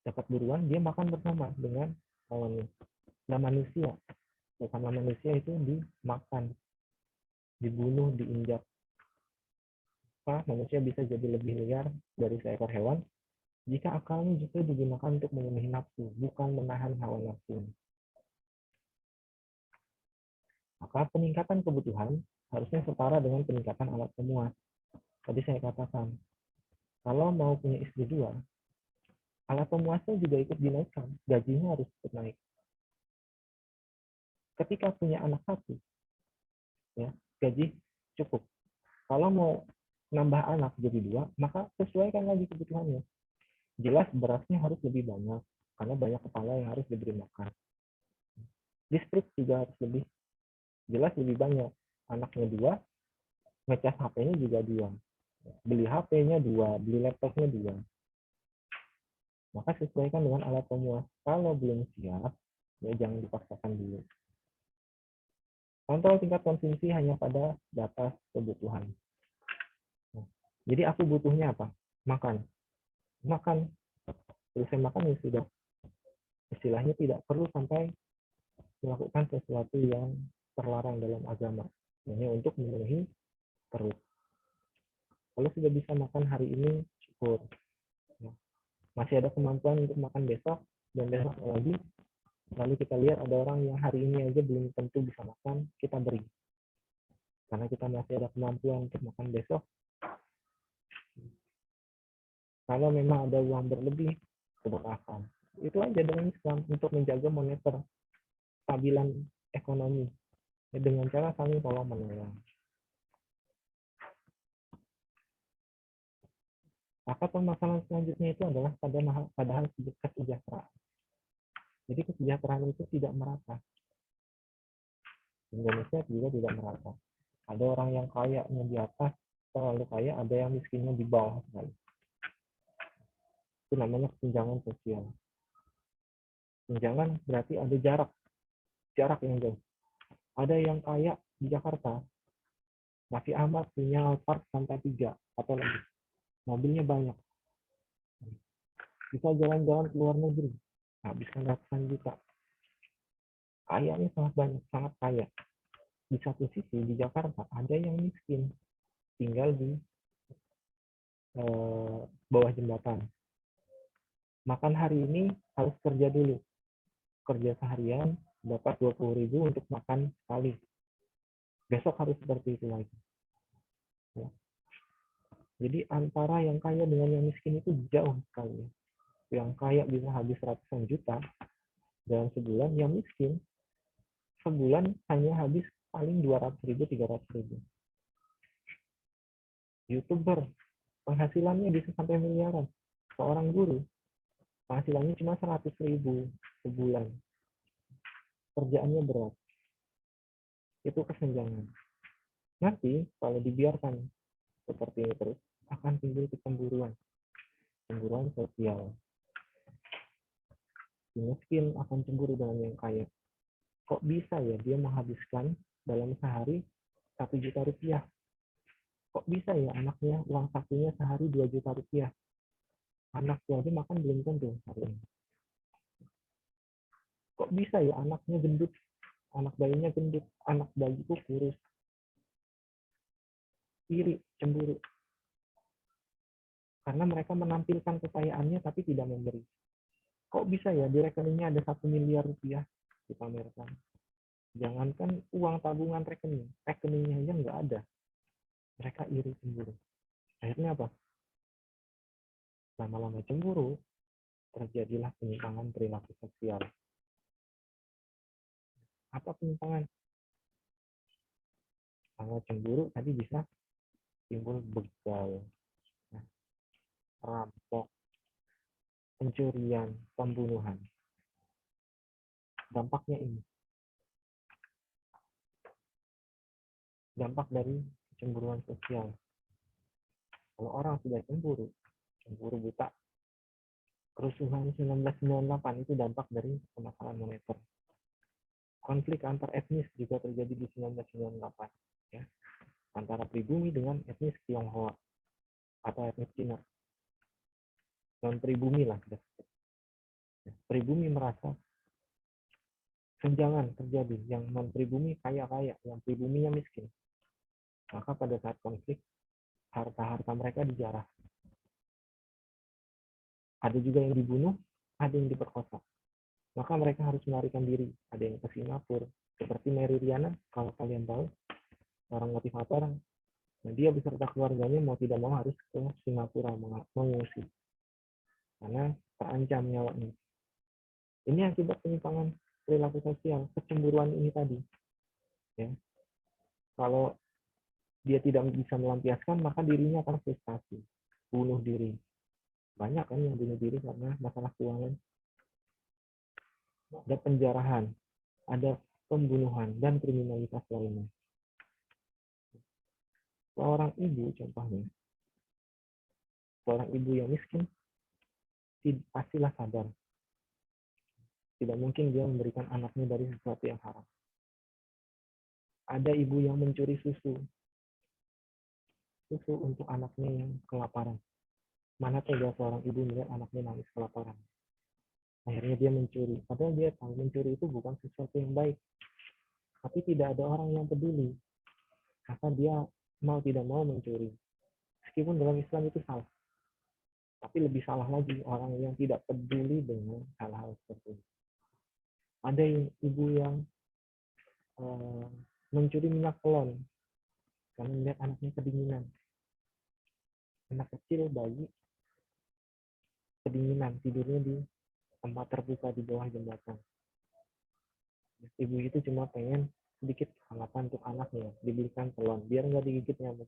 dapat buruan, dia makan bersama dengan kawannya. Nah manusia, bersama manusia itu dimakan, dibunuh, diinjak. Maka manusia bisa jadi lebih liar dari seekor hewan jika akalnya justru digunakan untuk memenuhi nafsu, bukan menahan hawa nafsu. Maka peningkatan kebutuhan harusnya setara dengan peningkatan alat pemuas. Tadi saya katakan, kalau mau punya istri dua, alat pemuasnya juga ikut dinaikkan, gajinya harus ikut naik. Ketika punya anak satu, ya gaji cukup. Kalau mau nambah anak jadi dua, maka sesuaikan lagi kebutuhannya. Jelas berasnya harus lebih banyak, karena banyak kepala yang harus diberi makan. Listrik juga harus lebih, jelas lebih banyak. Anaknya dua, ngecas HP-nya juga dua. Beli HP-nya dua, beli laptopnya dua. Maka sesuaikan dengan alat pemuas. Kalau belum siap, ya jangan dipaksakan dulu. Kontrol tingkat konsumsi hanya pada batas kebutuhan. Jadi aku butuhnya apa? Makan. Makan. Selesai makan ya sudah. Istilahnya tidak perlu sampai melakukan sesuatu yang terlarang dalam agama. Hanya untuk memenuhi perut. Kalau sudah bisa makan hari ini, syukur. Masih ada kemampuan untuk makan besok, dan besok lagi. Lalu kita lihat ada orang yang hari ini aja belum tentu bisa makan, kita beri. Karena kita masih ada kemampuan untuk makan besok. Kalau memang ada uang berlebih, sedekahkan. Itu aja dengan Islam untuk menjaga moneter, stabilan ekonomi dengan cara saling tolong menolong. Maka permasalahan selanjutnya itu adalah padahal kesejahteraan. Jadi kesejahteraan itu tidak merata. Indonesia juga tidak merata. Ada orang yang kayanya di atas, terlalu kaya, ada yang miskinnya di bawah sekali. Itu namanya kesenjangan sosial. Kesenjangan berarti ada jarak yang jauh. Ada yang kaya di Jakarta, Raffi Ahmad punya Alphard sampai 3 atau lebih. Mobilnya banyak. Bisa jalan-jalan ke luar negeri, habiskan ratusan juta. Kayanya sangat banyak, sangat kaya. Di satu sisi di Jakarta ada yang miskin, tinggal di bawah jembatan. Makan hari ini harus kerja dulu. Kerja seharian dapat 20.000 untuk makan sekali. Besok harus seperti itu lagi. Ya. Jadi antara yang kaya dengan yang miskin itu jauh sekali. Yang kaya bisa habis ratusan juta dalam sebulan, yang miskin sebulan hanya habis paling 200.000, 300.000. YouTuber, penghasilannya bisa sampai miliaran. Seorang guru, penghasilannya cuma 100.000 sebulan. Kerjaannya berat. Itu kesenjangan. Nanti kalau dibiarkan seperti ini terus, akan timbul kecemburuan. Cemburuan sosial. Si miskin akan cemburu dengan yang kaya. Kok bisa ya dia menghabiskan dalam sehari 1 juta rupiah? Kok bisa ya anaknya uang sakunya sehari 2 juta rupiah? Anak aja makan belum tentu hari ini. Kok bisa ya anaknya gendut? Anak bayinya gendut, anak bayiku kurus. Iri, cemburu. Karena mereka menampilkan kekayaannya tapi tidak memberi. Kok bisa ya di rekeningnya ada 1 miliar rupiah dipamerkan? Jangankan uang tabungan rekening, rekeningnya aja nggak ada. Mereka iri, cemburu. Akhirnya apa? Lama-lama cemburu, terjadilah penyimpangan perilaku sosial. Apa penyimpangan? Kalau cemburu tadi bisa timbul begal, rampok, pencurian, pembunuhan. Dampaknya ini. Dampak dari kecemburuan sosial. Kalau orang sudah cemburu buta, kerusuhan 1998 itu dampak dari permasalahan moneter. Konflik antar etnis juga terjadi di 1998, ya, antara pribumi dengan etnis Tionghoa atau etnis Cina. Non pribumi lah, pribumi merasa senjangan terjadi, yang non pribumi kaya-kaya, yang pribuminya miskin. Maka pada saat konflik, harta-harta mereka dijarah. Ada juga yang dibunuh, ada yang diperkosa. Maka mereka harus melarikan diri. Ada yang ke Singapura. Seperti Mary Riana, kalau kalian tahu, orang motivator, nah dia beserta keluarganya mau tidak mau harus ke Singapura mengungsi. Karena terancam nyawanya. Ini akibat penyimpangan perilaku sosial, kecemburuan ini tadi. Ya. Kalau dia tidak bisa melampiaskan, maka dirinya akan frustasi, bunuh diri. Banyak kan yang bunuh diri karena masalah keuangan. Ada penjarahan, ada pembunuhan, dan kriminalitas lainnya. Seorang ibu contohnya, seorang ibu yang miskin, pastilah sadar. Tidak mungkin dia memberikan anaknya dari sesuatu yang haram. Ada ibu yang mencuri susu untuk anaknya yang kelaparan. Mana tega seorang ibu melihat anaknya nangis kelaparan. Akhirnya dia mencuri. Padahal dia tahu mencuri itu bukan sesuatu yang baik. Tapi tidak ada orang yang peduli. Maka dia mau tidak mau mencuri. Meskipun dalam Islam itu salah. Tapi lebih salah lagi orang yang tidak peduli dengan hal-hal seperti ini. Ada ibu yang mencuri minyak telon karena melihat anaknya kedinginan. Anak kecil, bayi, kedinginan, tidurnya di tempat terbuka di bawah jembatan. Ibu itu cuma pengen sedikit kehangatan untuk anaknya, dibelikan telon, biar nggak digigit nyamuk.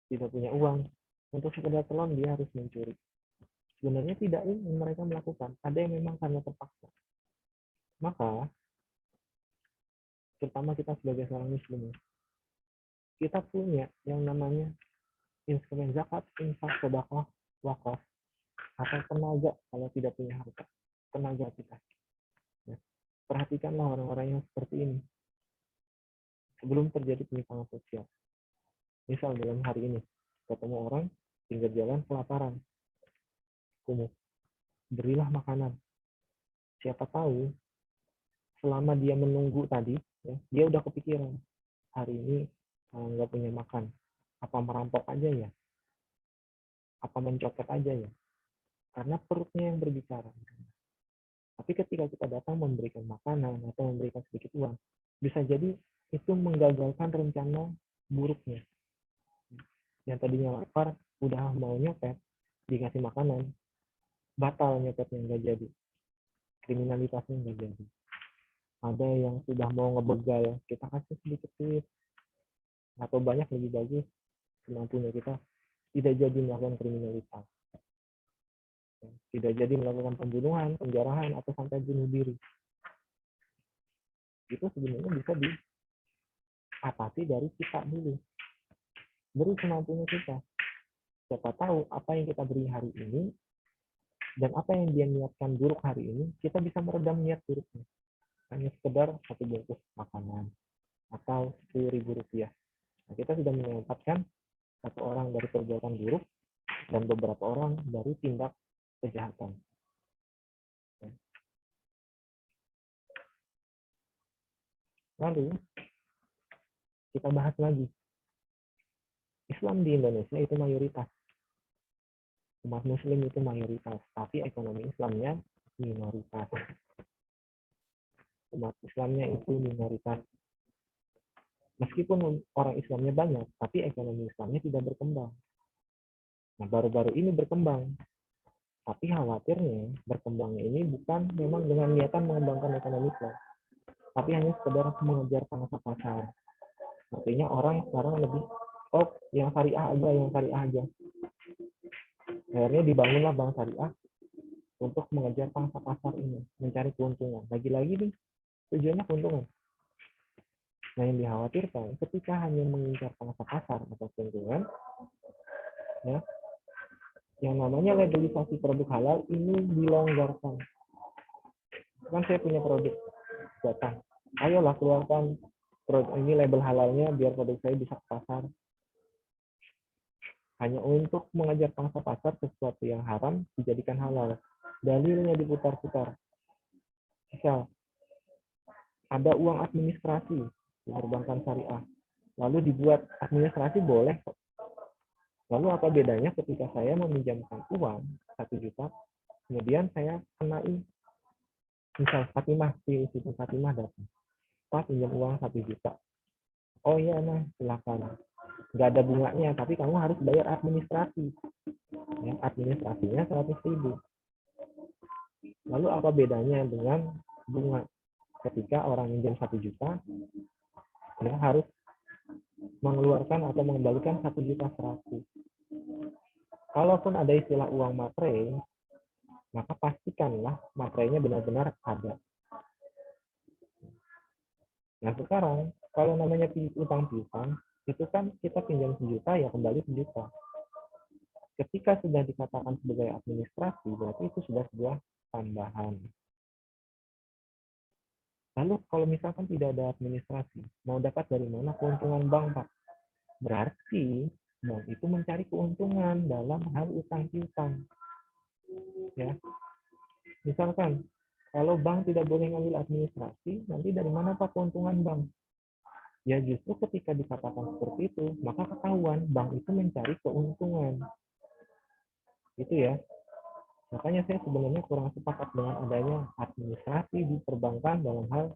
Tidak punya uang, untuk sekedar telon dia harus mencuri. Sebenarnya tidak ingin mereka melakukan, ada yang memang karena terpaksa. Maka, terutama kita sebagai seorang muslim, kita punya yang namanya instrumen zakat, infak, sedekah, wakaf, atau tenaga kalau tidak punya harta. Tenaga kita. Ya. Perhatikanlah orang-orang yang seperti ini. Sebelum terjadi penyimpangan sosial. Misal dalam hari ini, ketemu orang, pinggir jalan, kelaparan. Kumuh. Berilah makanan. Siapa tahu, selama dia menunggu tadi, ya, dia udah kepikiran. Hari ini nggak punya makan. Apa merampok aja ya? Apa mencopet aja ya? Karena perutnya yang berbicara. Tapi ketika kita datang memberikan makanan atau memberikan sedikit uang, bisa jadi itu menggagalkan rencana buruknya. Yang tadinya lapar, udah mau nyopet, dikasih makanan, batal nyopetnya, nggak jadi. Kriminalitasnya nggak jadi. Ada yang sudah mau ngebegal, kita kasih sedikit duit, atau banyak lebih bagus, semampunya kita tidak jadi melakukan kriminalitas, tidak jadi melakukan pembunuhan, penjarahan, atau sampai bunuh diri. Itu sebenarnya bisa diatasi dari kita dulu. Beri semampunya kita. Siapa tahu apa yang kita beri hari ini dan apa yang dia niatkan buruk hari ini, kita bisa meredam niat buruknya. Hanya sekedar satu bungkus makanan atau Rp10.000. Nah, kita sudah menyelamatkan satu orang dari perbuatan buruk dan beberapa orang dari tindak kejahatan. Lalu kita bahas lagi. Islam di Indonesia itu mayoritas. Umat Muslim itu mayoritas, tapi ekonomi Islamnya minoritas. Umat Islamnya itu minoritas. Meskipun orang Islamnya banyak, tapi ekonomi Islamnya tidak berkembang. Nah, baru-baru ini berkembang. Tapi khawatirnya berkembangnya ini bukan memang dengan niatan mengembangkan ekonomi Islam, tapi hanya sekedar mengejar pangsa pasar. Artinya orang sekarang lebih, yang syariah aja. Akhirnya dibangunlah bank syariah untuk mengejar pangsa pasar ini, mencari keuntungan. Lagi-lagi nih, tujuannya keuntungan. Nah, yang dikhawatirkan ketika hanya mengincar pangsa pasar atau keuntungan, ya, yang namanya legalisasi produk halal ini dilonggarkan. Kan saya punya produk, datang, ayolah keluarkan produk ini label halalnya biar produk saya bisa ke pasar. Hanya untuk mengejar pangsa pasar, sesuatu yang haram dijadikan halal. Dalilnya diputar-putar. Misal, ada uang administrasi di perbankan syariah, lalu dibuat administrasi boleh. Lalu apa bedanya ketika saya meminjamkan uang 1 juta, kemudian saya kenai, misal Fatimah, si Fatimah datang, Pak pinjam uang 1 juta. Oh iya, nah silakan. Nggak ada bunganya, tapi kamu harus bayar administrasi. Ya, administrasinya 100.000. Lalu apa bedanya dengan bunga? Ketika orang minjam 1 juta, dia harus mengeluarkan atau mengembalikan 1.100.000. Kalaupun ada istilah uang materai, maka pastikanlah materainya benar-benar ada. Nah sekarang, kalau namanya utang piutang, itu kan kita pinjam 1 juta, ya kembali 1 juta. Ketika sudah dikatakan sebagai administrasi, berarti itu sudah sebuah tambahan. Lalu kalau misalkan tidak ada administrasi, mau dapat dari mana keuntungan bank, Pak? Berarti bank itu mencari keuntungan dalam hal utang piutang. Ya. Misalkan kalau bank tidak boleh ngambil administrasi, nanti dari mana Pak keuntungan bank? Ya justru ketika dikatakan seperti itu, maka ketahuan bank itu mencari keuntungan. Itu ya. Makanya saya sebenarnya kurang sepakat dengan adanya administrasi di perbankan dalam hal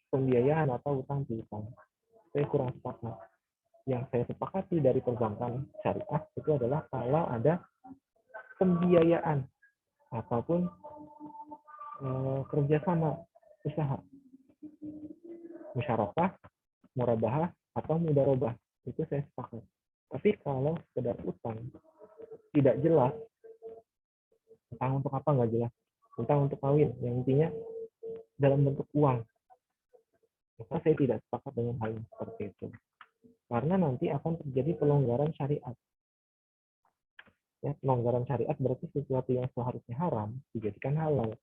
pembiayaan atau utang piutang. Saya kurang sepakat. Yang saya sepakati dari perbankan syariah itu adalah kalau ada pembiayaan ataupun kerjasama usaha, musyarakah, murabahah, atau mudarobah, itu saya sepakat. Tapi kalau sekedar utang tidak jelas, utang untuk apa nggak jelas, utang untuk kawin, yang intinya dalam bentuk uang, maka saya tidak sepakat dengan hal yang seperti itu. Karena nanti akan terjadi pelonggaran syariat. Ya, pelonggaran syariat berarti sesuatu yang seharusnya haram dijadikan halal.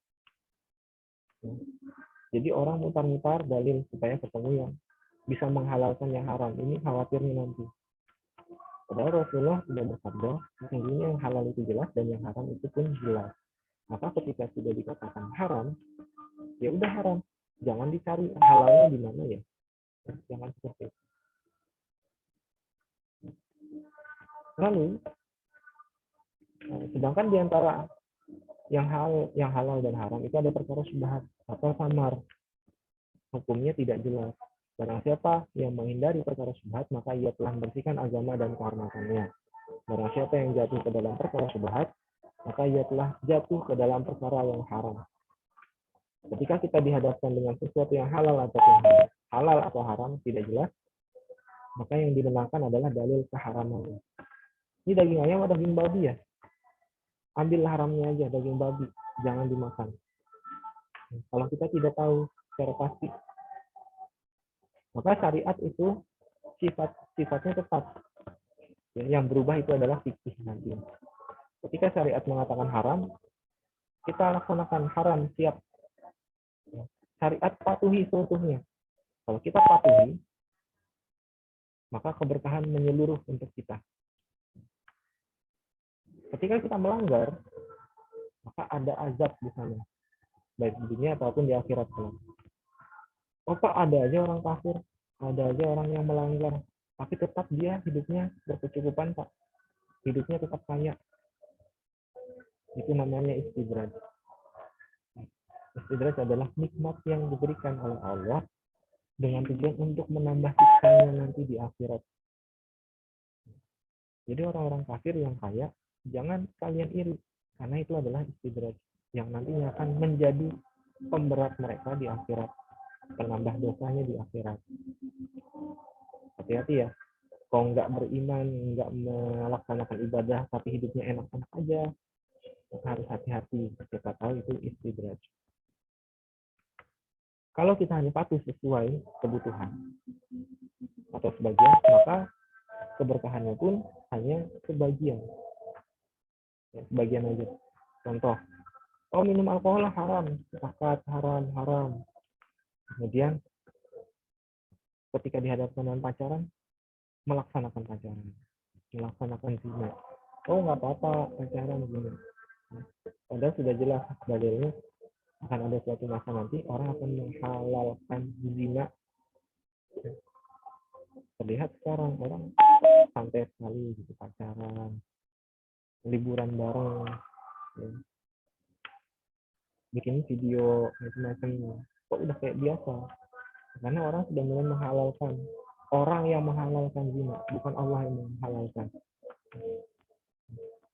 Ya. Jadi orang mutar-mutar dalil supaya ketemu yang bisa menghalalkan yang haram. Ini khawatirnya nanti. Padahal Rasulullah sudah bersabda, sesungguhnya yang halal itu jelas dan yang haram itu pun jelas. Maka ketika sudah dikatakan haram, ya udah haram. Jangan dicari halalnya di mana ya. Jangan seperti itu. Lalu, sedangkan di antara yang halal dan haram itu ada perkara syubhat atau samar. Hukumnya tidak jelas. Barang siapa yang menghindari perkara syubhat, maka ia telah membersihkan agama dan kehormatannya. Barang siapa yang jatuh ke dalam perkara syubhat, maka ia telah jatuh ke dalam perkara yang haram. Ketika kita dihadapkan dengan sesuatu yang halal atau haram tidak jelas, maka yang dibenarkan adalah dalil keharaman. Ini daging ayam atau daging babi ya? Ambil haramnya aja, daging babi, jangan dimakan. Kalau kita tidak tahu secara pasti, maka syariat itu sifatnya tetap. Yang berubah itu adalah fikih nanti. Ketika syariat mengatakan haram, kita laksanakan haram, siap. Syariat patuhi seutuhnya. Kalau kita patuhi, maka keberkahan menyeluruh untuk kita. Ketika kita melanggar, maka ada azab di sana, baik di dunia ataupun di akhirat. Oh Pak, ada aja orang kafir, ada aja orang yang melanggar, tapi tetap dia hidupnya berkecukupan Pak, hidupnya tetap kaya. Itu namanya istidraj. Istidraj adalah nikmat yang diberikan oleh Allah dengan tujuan untuk menambah siksanya nanti di akhirat. Jadi orang-orang kafir yang kaya, jangan kalian iri, karena itu adalah istidraj yang nantinya akan menjadi pemberat mereka di akhirat, penambah dosanya di akhirat. Hati-hati ya, kalau nggak beriman, nggak melaksanakan ibadah, tapi hidupnya enak-enak aja, harus hati-hati. Kita tahu itu istidraj. Kalau kita hanya patuh sesuai kebutuhan atau sebagian, maka keberkahannya pun hanya sebagian. Ya, sebagian aja. Contoh, oh minum alkohol haram, sepakat haram. Kemudian ketika dihadapkan dengan pacaran, melaksanakan pacaran, melaksanakan zina. Oh nggak apa-apa pacaran zina. Padahal sudah jelas dalilnya akan ada suatu masa nanti orang akan menghalalkan zina. Terlihat sekarang orang santai sekali gitu, pacaran, liburan bareng, ya. Bikin video macam-macam, kok udah kayak biasa, karena orang sudah mulai menghalalkan. Orang yang menghalalkan zina, bukan Allah yang menghalalkan.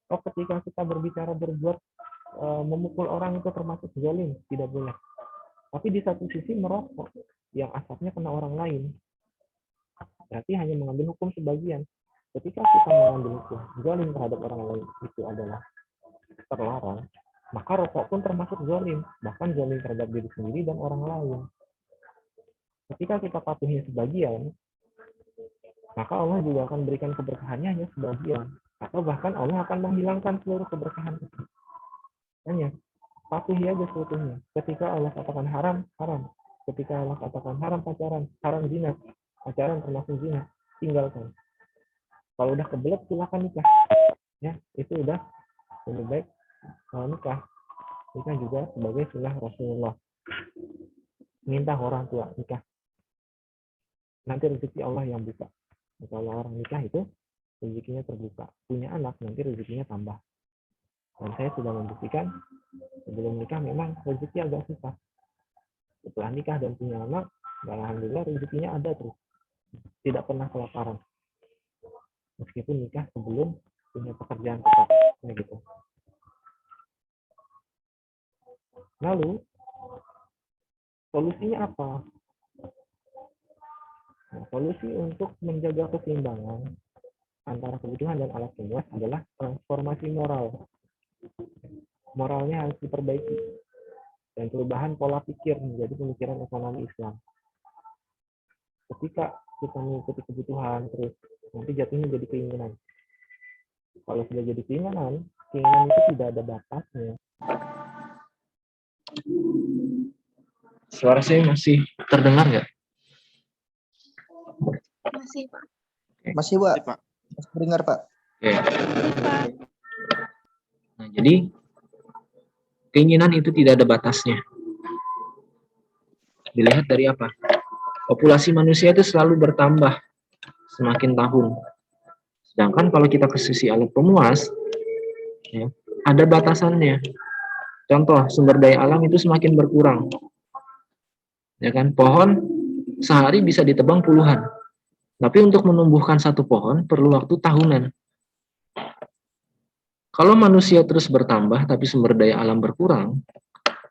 Oh, ketika kita berbicara berbuat memukul orang itu termasuk zalim, tidak boleh. Tapi di satu sisi merokok yang asapnya kena orang lain, berarti hanya mengambil hukum sebagian. Ketika kita mengambil hukum zalim terhadap orang lain itu adalah terlarang, maka rokok pun termasuk zalim, bahkan zalim terhadap diri sendiri dan orang lain. Ketika kita patuhi sebagian, maka Allah juga akan berikan keberkahannya hanya sebagian, atau bahkan Allah akan menghilangkan seluruh keberkahan itu. Hanya patuhi aja seutuhnya. Ketika Allah katakan haram, haram. Ketika Allah katakan haram pacaran, haram zina, pacaran termasuk zina, tinggalkan. Kalau udah kebelet silakan nikah. Ya, itu udah lebih baik nikah. Nikah juga sebagai sunnah Rasulullah. Minta orang tua nikah. Nanti rezeki Allah yang buka. Kalau orang nikah itu rezekinya terbuka. Punya anak nanti rezekinya tambah. Dan saya sudah membuktikan sebelum nikah memang rezeki agak susah. Setelah nikah dan punya anak, alhamdulillah rezekinya ada terus. Tidak pernah kelaparan. Meskipun nikah sebelum punya pekerjaan tetap. Gitu. Lalu, solusinya apa? Nah, solusi untuk menjaga keseimbangan antara kebutuhan dan alat pemuas adalah transformasi moral. Moralnya harus diperbaiki dan perubahan pola pikir menjadi pemikiran ekonomi Islam. Ketika kita mengikuti kebutuhan terus, nanti jatuhnya jadi keinginan. Kalau sudah jadi keinginan itu tidak ada batasnya. Suara saya masih terdengar nggak? Masih, Pak. Masih, Pak. Masih terdengar, Pak. Oke. Nah, jadi keinginan itu tidak ada batasnya. Dilihat dari apa? Populasi manusia itu selalu bertambah semakin tahun. Sedangkan kalau kita ke sisi alat pemuas, ya, ada batasannya. Contoh, sumber daya alam itu semakin berkurang. Ya kan? Pohon sehari bisa ditebang puluhan. Tapi untuk menumbuhkan satu pohon perlu waktu tahunan. Kalau manusia terus bertambah tapi sumber daya alam berkurang,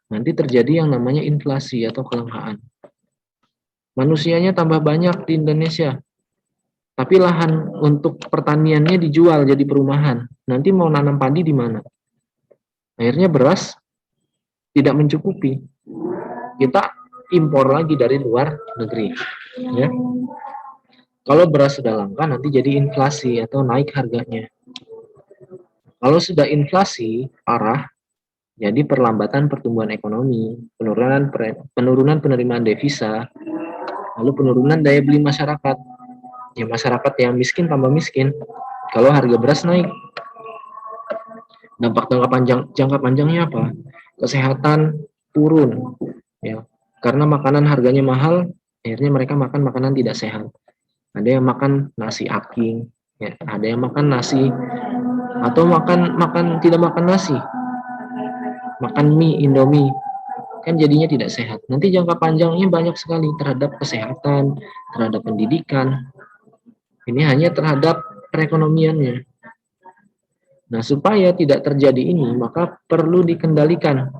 nanti terjadi yang namanya inflasi atau kelangkaan. Manusianya tambah banyak di Indonesia, Tapi lahan untuk pertaniannya dijual jadi perumahan. Nanti mau nanam padi di mana? Akhirnya beras tidak mencukupi. Kita impor lagi dari luar negeri. Ya. Kalau beras sudah langka, nanti jadi inflasi atau naik harganya. Kalau sudah inflasi parah, jadi perlambatan pertumbuhan ekonomi, penurunan penerimaan devisa, lalu penurunan daya beli masyarakat. Ya, masyarakat yang miskin tambah miskin kalau harga beras naik. Dampak jangka panjangnya apa? Kesehatan turun, ya, karena makanan harganya mahal, akhirnya mereka makan makanan tidak sehat. Ada yang makan nasi aking, ya, ada yang makan nasi atau tidak makan nasi, makan mie Indomie, kan jadinya tidak sehat. Nanti jangka panjangnya banyak sekali terhadap kesehatan, terhadap pendidikan. Ini hanya terhadap perekonomiannya. Nah, supaya tidak terjadi ini, maka perlu dikendalikan.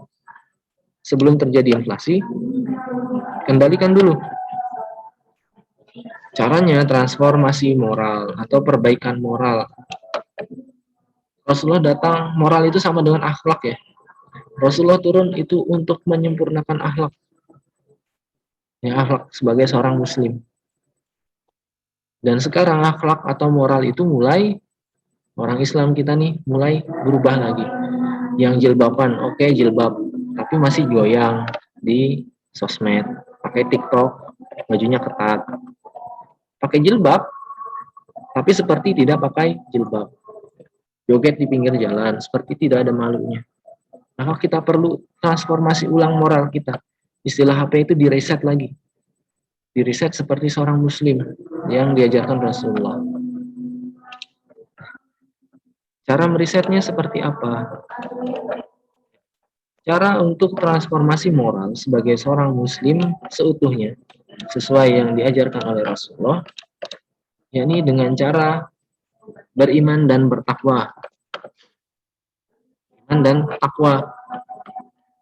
Sebelum terjadi inflasi, kendalikan dulu. Caranya transformasi moral atau perbaikan moral. Rasulullah datang, moral itu sama dengan akhlak ya. Rasulullah turun itu untuk menyempurnakan akhlak. Ya, akhlak sebagai seorang muslim. Dan sekarang akhlak atau moral itu mulai, orang Islam kita nih mulai berubah lagi. Yang jilbaban, oke, jilbab, tapi masih goyang di sosmed, pakai TikTok, bajunya ketat. Pakai jilbab, tapi seperti tidak pakai jilbab. Joget di pinggir jalan, seperti tidak ada malunya. Maka kita perlu transformasi ulang moral kita. Istilah HP itu direset lagi. Direset seperti seorang muslim yang diajarkan Rasulullah. Cara meresetnya seperti apa? Cara untuk transformasi moral sebagai seorang muslim seutuhnya sesuai yang diajarkan oleh Rasulullah, yakni dengan cara beriman dan bertakwa. Iman dan takwa.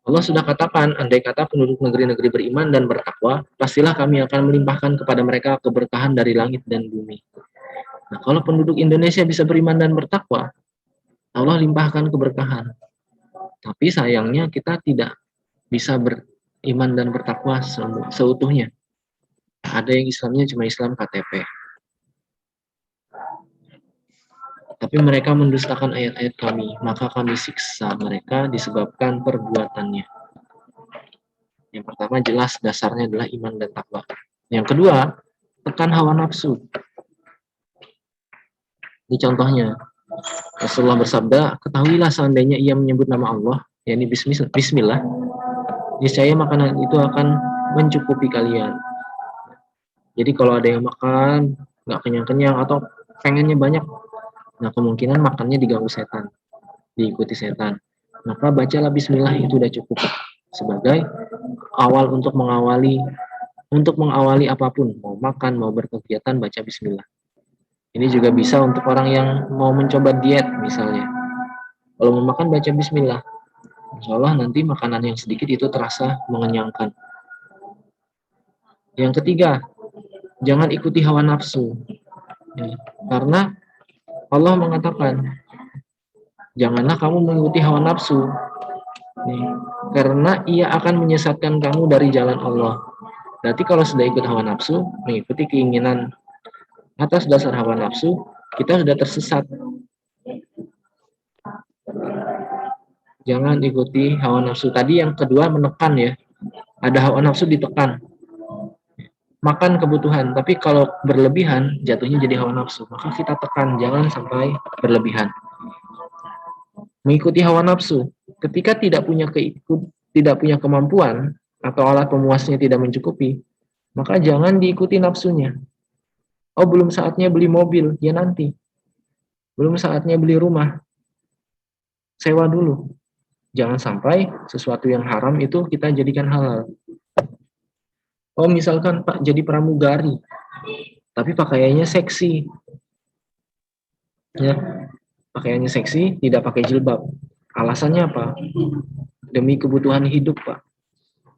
Allah sudah katakan, andai kata penduduk negeri-negeri beriman dan bertakwa, pastilah kami akan melimpahkan kepada mereka keberkahan dari langit dan bumi. Nah, kalau penduduk Indonesia bisa beriman dan bertakwa, Allah limpahkan keberkahan. Tapi sayangnya kita tidak bisa beriman dan bertakwa seutuhnya. Ada yang Islamnya cuma Islam KTP. Tapi mereka mendustakan ayat-ayat kami, maka kami siksa mereka disebabkan perbuatannya. Yang pertama jelas dasarnya adalah iman dan takwa. Yang kedua, tekan hawa nafsu. Ini contohnya, Rasulullah bersabda, ketahuilah seandainya ia menyebut nama Allah, yakni bismillah, niscaya makanan itu akan mencukupi kalian. Jadi kalau ada yang makan, nggak kenyang-kenyang, atau pengennya banyak, nah kemungkinan makannya diganggu setan, diikuti setan. Maka bacalah bismillah, itu udah cukup sebagai awal untuk mengawali apapun, mau makan, mau berkegiatan, baca bismillah. Ini juga bisa untuk orang yang mau mencoba diet misalnya. Kalau mau makan baca bismillah. Insya Allah nanti makanan yang sedikit itu terasa mengenyangkan. Yang ketiga, jangan ikuti hawa nafsu. Ya, karena Allah mengatakan, janganlah kamu mengikuti hawa nafsu, karena ia akan menyesatkan kamu dari jalan Allah. Berarti kalau sudah ikut hawa nafsu, mengikuti keinginan atas dasar hawa nafsu, kita sudah tersesat. Jangan ikuti hawa nafsu. Tadi yang kedua menekan ya, ada hawa nafsu ditekan. Makan kebutuhan, tapi kalau berlebihan jatuhnya jadi hawa nafsu, maka kita tekan, jangan sampai berlebihan. Mengikuti hawa nafsu, ketika tidak punya kemampuan atau alat pemuasnya tidak mencukupi, maka jangan diikuti nafsunya. Oh, belum saatnya beli mobil, ya nanti. Belum saatnya beli rumah, sewa dulu. Jangan sampai sesuatu yang haram itu kita jadikan halal. Oh, misalkan Pak jadi pramugari, tapi pakaiannya seksi. Ya, pakaiannya seksi, tidak pakai jilbab. Alasannya apa? Demi kebutuhan hidup, Pak.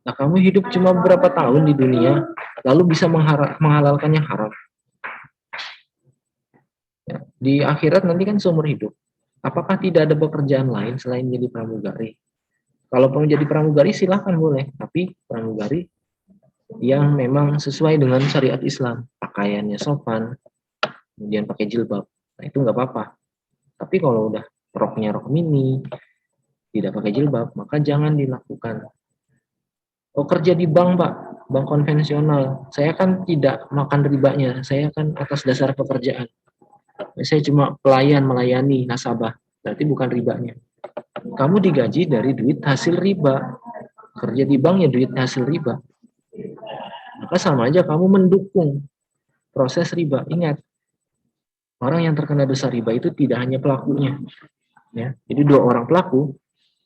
Nah, kamu hidup cuma beberapa tahun di dunia, lalu bisa menghalalkan yang haram. Di akhirat nanti kan seumur hidup. Apakah tidak ada pekerjaan lain selain jadi pramugari? Kalau mau jadi pramugari silahkan boleh, tapi pramugari yang memang sesuai dengan syariat Islam, pakaiannya sopan, kemudian pakai jilbab, nah itu nggak apa-apa. Tapi kalau udah roknya rok mini, tidak pakai jilbab, maka jangan dilakukan. Oh, kerja di bank, Pak, bank konvensional. Saya kan tidak makan ribanya, saya kan atas dasar pekerjaan. Saya cuma pelayan, melayani nasabah, berarti bukan ribanya. Kamu digaji dari duit hasil riba. Kerja di bank ya duit hasil riba. Maka sama aja kamu mendukung proses riba. Ingat, orang yang terkena dosa riba itu tidak hanya pelakunya. Ya. Jadi 2 orang pelaku,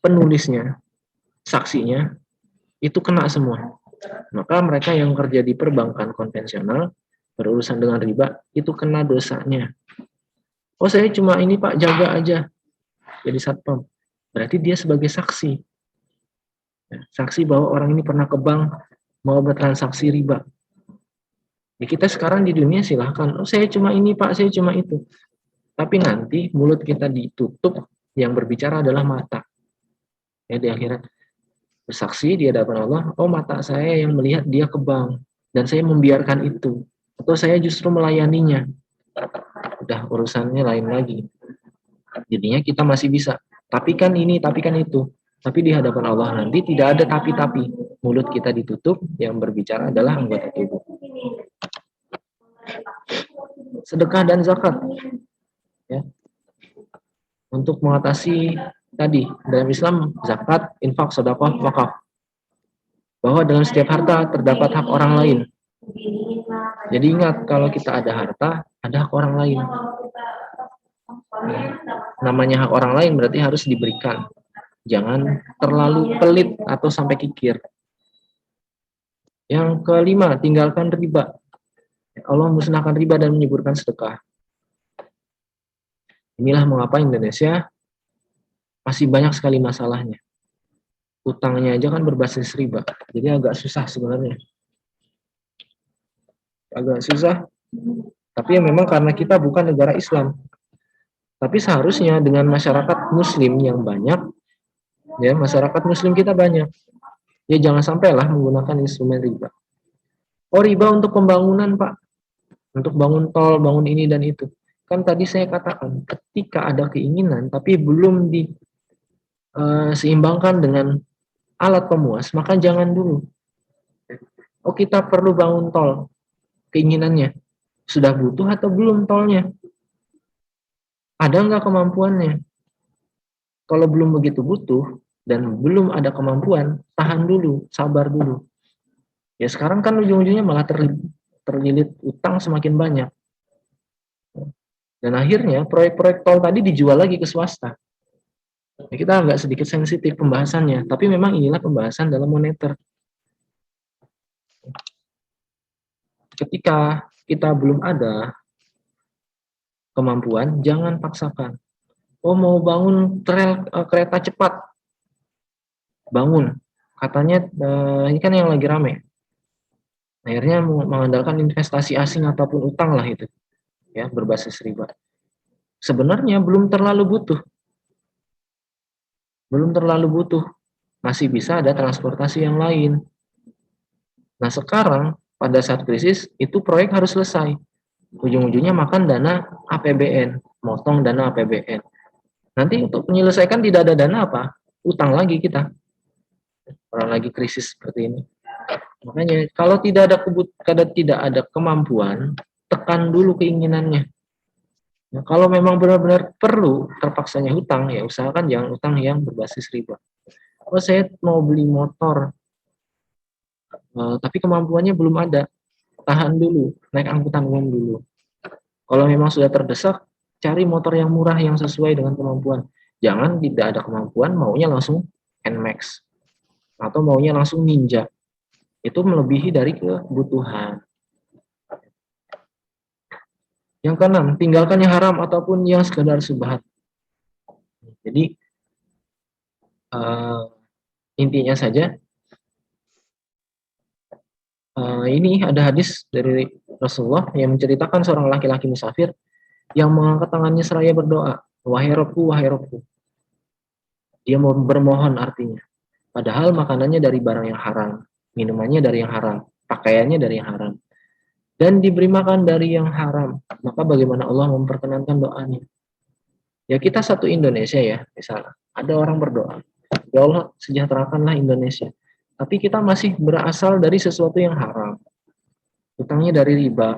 penulisnya, saksinya, itu kena semua. Maka mereka yang kerja di perbankan konvensional, berurusan dengan riba, itu kena dosanya. Oh, saya cuma ini Pak, jaga aja, jadi satpam. Berarti dia sebagai saksi. Saksi bahwa orang ini pernah ke bank, mau bertransaksi riba. Ya, kita sekarang di dunia silahkan, oh saya cuma ini Pak, saya cuma itu. Tapi nanti mulut kita ditutup, yang berbicara adalah mata. Ya, di akhirat bersaksi di hadapan Allah, oh mata saya yang melihat dia ke bank, dan saya membiarkan itu. Atau saya justru melayaninya. Udah urusannya lain lagi. Jadinya kita masih bisa. Tapi kan ini, tapi kan itu. Tapi di hadapan Allah nanti tidak ada tapi-tapi. Mulut kita ditutup, yang berbicara adalah anggota tubuh. Sedekah dan zakat. Ya. Untuk mengatasi tadi, dalam Islam, zakat, infak, sedekah, wakaf. Bahwa dalam setiap harta terdapat hak orang lain. Jadi ingat, kalau kita ada harta, ada hak orang lain. Namanya hak orang lain berarti harus diberikan. Jangan terlalu pelit atau sampai kikir. Yang kelima, tinggalkan riba. Allah musnahkan riba dan menyuburkan sedekah. Inilah mengapa Indonesia masih banyak sekali masalahnya. Utangnya aja kan berbasis riba. Jadi agak susah sebenarnya. Agak susah. Tapi ya memang karena kita bukan negara Islam. Tapi seharusnya dengan masyarakat muslim yang banyak, ya masyarakat muslim kita banyak, ya jangan sampailah menggunakan instrumen riba. Oh, riba untuk pembangunan Pak, untuk bangun tol, bangun ini dan itu. Kan tadi saya katakan, ketika ada keinginan tapi belum diseimbangkan dengan alat pemuas, maka jangan dulu. Oh, kita perlu bangun tol, keinginannya sudah butuh atau belum tolnya? Ada nggak kemampuannya? Kalau belum begitu butuh dan belum ada kemampuan, tahan dulu, sabar dulu. Ya sekarang kan ujung-ujungnya malah terlilit utang semakin banyak. Dan akhirnya proyek-proyek tol tadi dijual lagi ke swasta. Ya, kita agak sedikit sensitif pembahasannya, tapi memang inilah pembahasan dalam moneter. Ketika kita belum ada kemampuan, jangan paksakan. Oh, mau bangun kereta cepat, bangun. Katanya ini kan yang lagi rame. Akhirnya mengandalkan investasi asing ataupun utang lah itu, ya berbasis riba. Sebenarnya belum terlalu butuh, masih bisa ada transportasi yang lain. Nah sekarang pada saat krisis itu proyek harus selesai. Ujung-ujungnya makan dana APBN, motong dana APBN. Nanti untuk menyelesaikan tidak ada dana apa? Utang lagi kita. Orang lagi krisis seperti ini. Makanya kalau tidak ada kemampuan, tekan dulu keinginannya. Nah, kalau memang benar-benar perlu terpaksanya hutang, ya usahakan jangan utang yang berbasis riba. Oh saya mau beli motor, tapi kemampuannya belum ada, tahan dulu, naik angkutan umum dulu. Kalau memang sudah terdesak, cari motor yang murah yang sesuai dengan kemampuan. Jangan tidak ada kemampuan, maunya langsung NMAX atau maunya langsung Ninja. Itu melebihi dari kebutuhan. Yang keenam, tinggalkan yang haram ataupun yang sekedar subhat. Jadi intinya saja, ini ada hadis dari Rasulullah yang menceritakan seorang laki-laki musafir. yang mengangkat tangannya seraya berdoa, wahai Robku, wahai Robku. Dia mau bermohon artinya. Padahal makanannya dari barang yang haram, minumannya dari yang haram, pakaiannya dari yang haram, dan diberi makan dari yang haram. Maka bagaimana Allah memperkenankan doanya? Ya kita satu Indonesia ya, misalnya. Ada orang berdoa, ya Allah sejahterakanlah Indonesia. Tapi kita masih berasal dari sesuatu yang haram. Utangnya dari riba.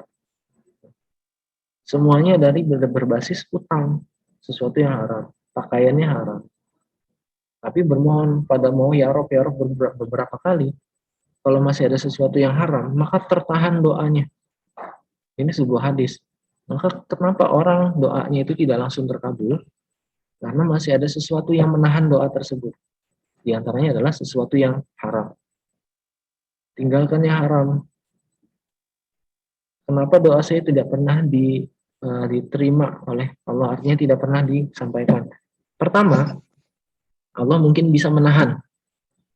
Semuanya dari berbasis utang. Sesuatu yang haram. Pakaiannya haram. Tapi bermohon pada mau ya Rob beberapa kali. Kalau masih ada sesuatu yang haram, maka tertahan doanya. Ini sebuah hadis. Maka kenapa orang doanya itu tidak langsung terkabul? Karena masih ada sesuatu yang menahan doa tersebut. Di antaranya adalah sesuatu yang haram. Tinggalkan yang haram. Kenapa doa saya tidak pernah diterima oleh Allah? Artinya tidak pernah disampaikan. Pertama, Allah mungkin bisa menahan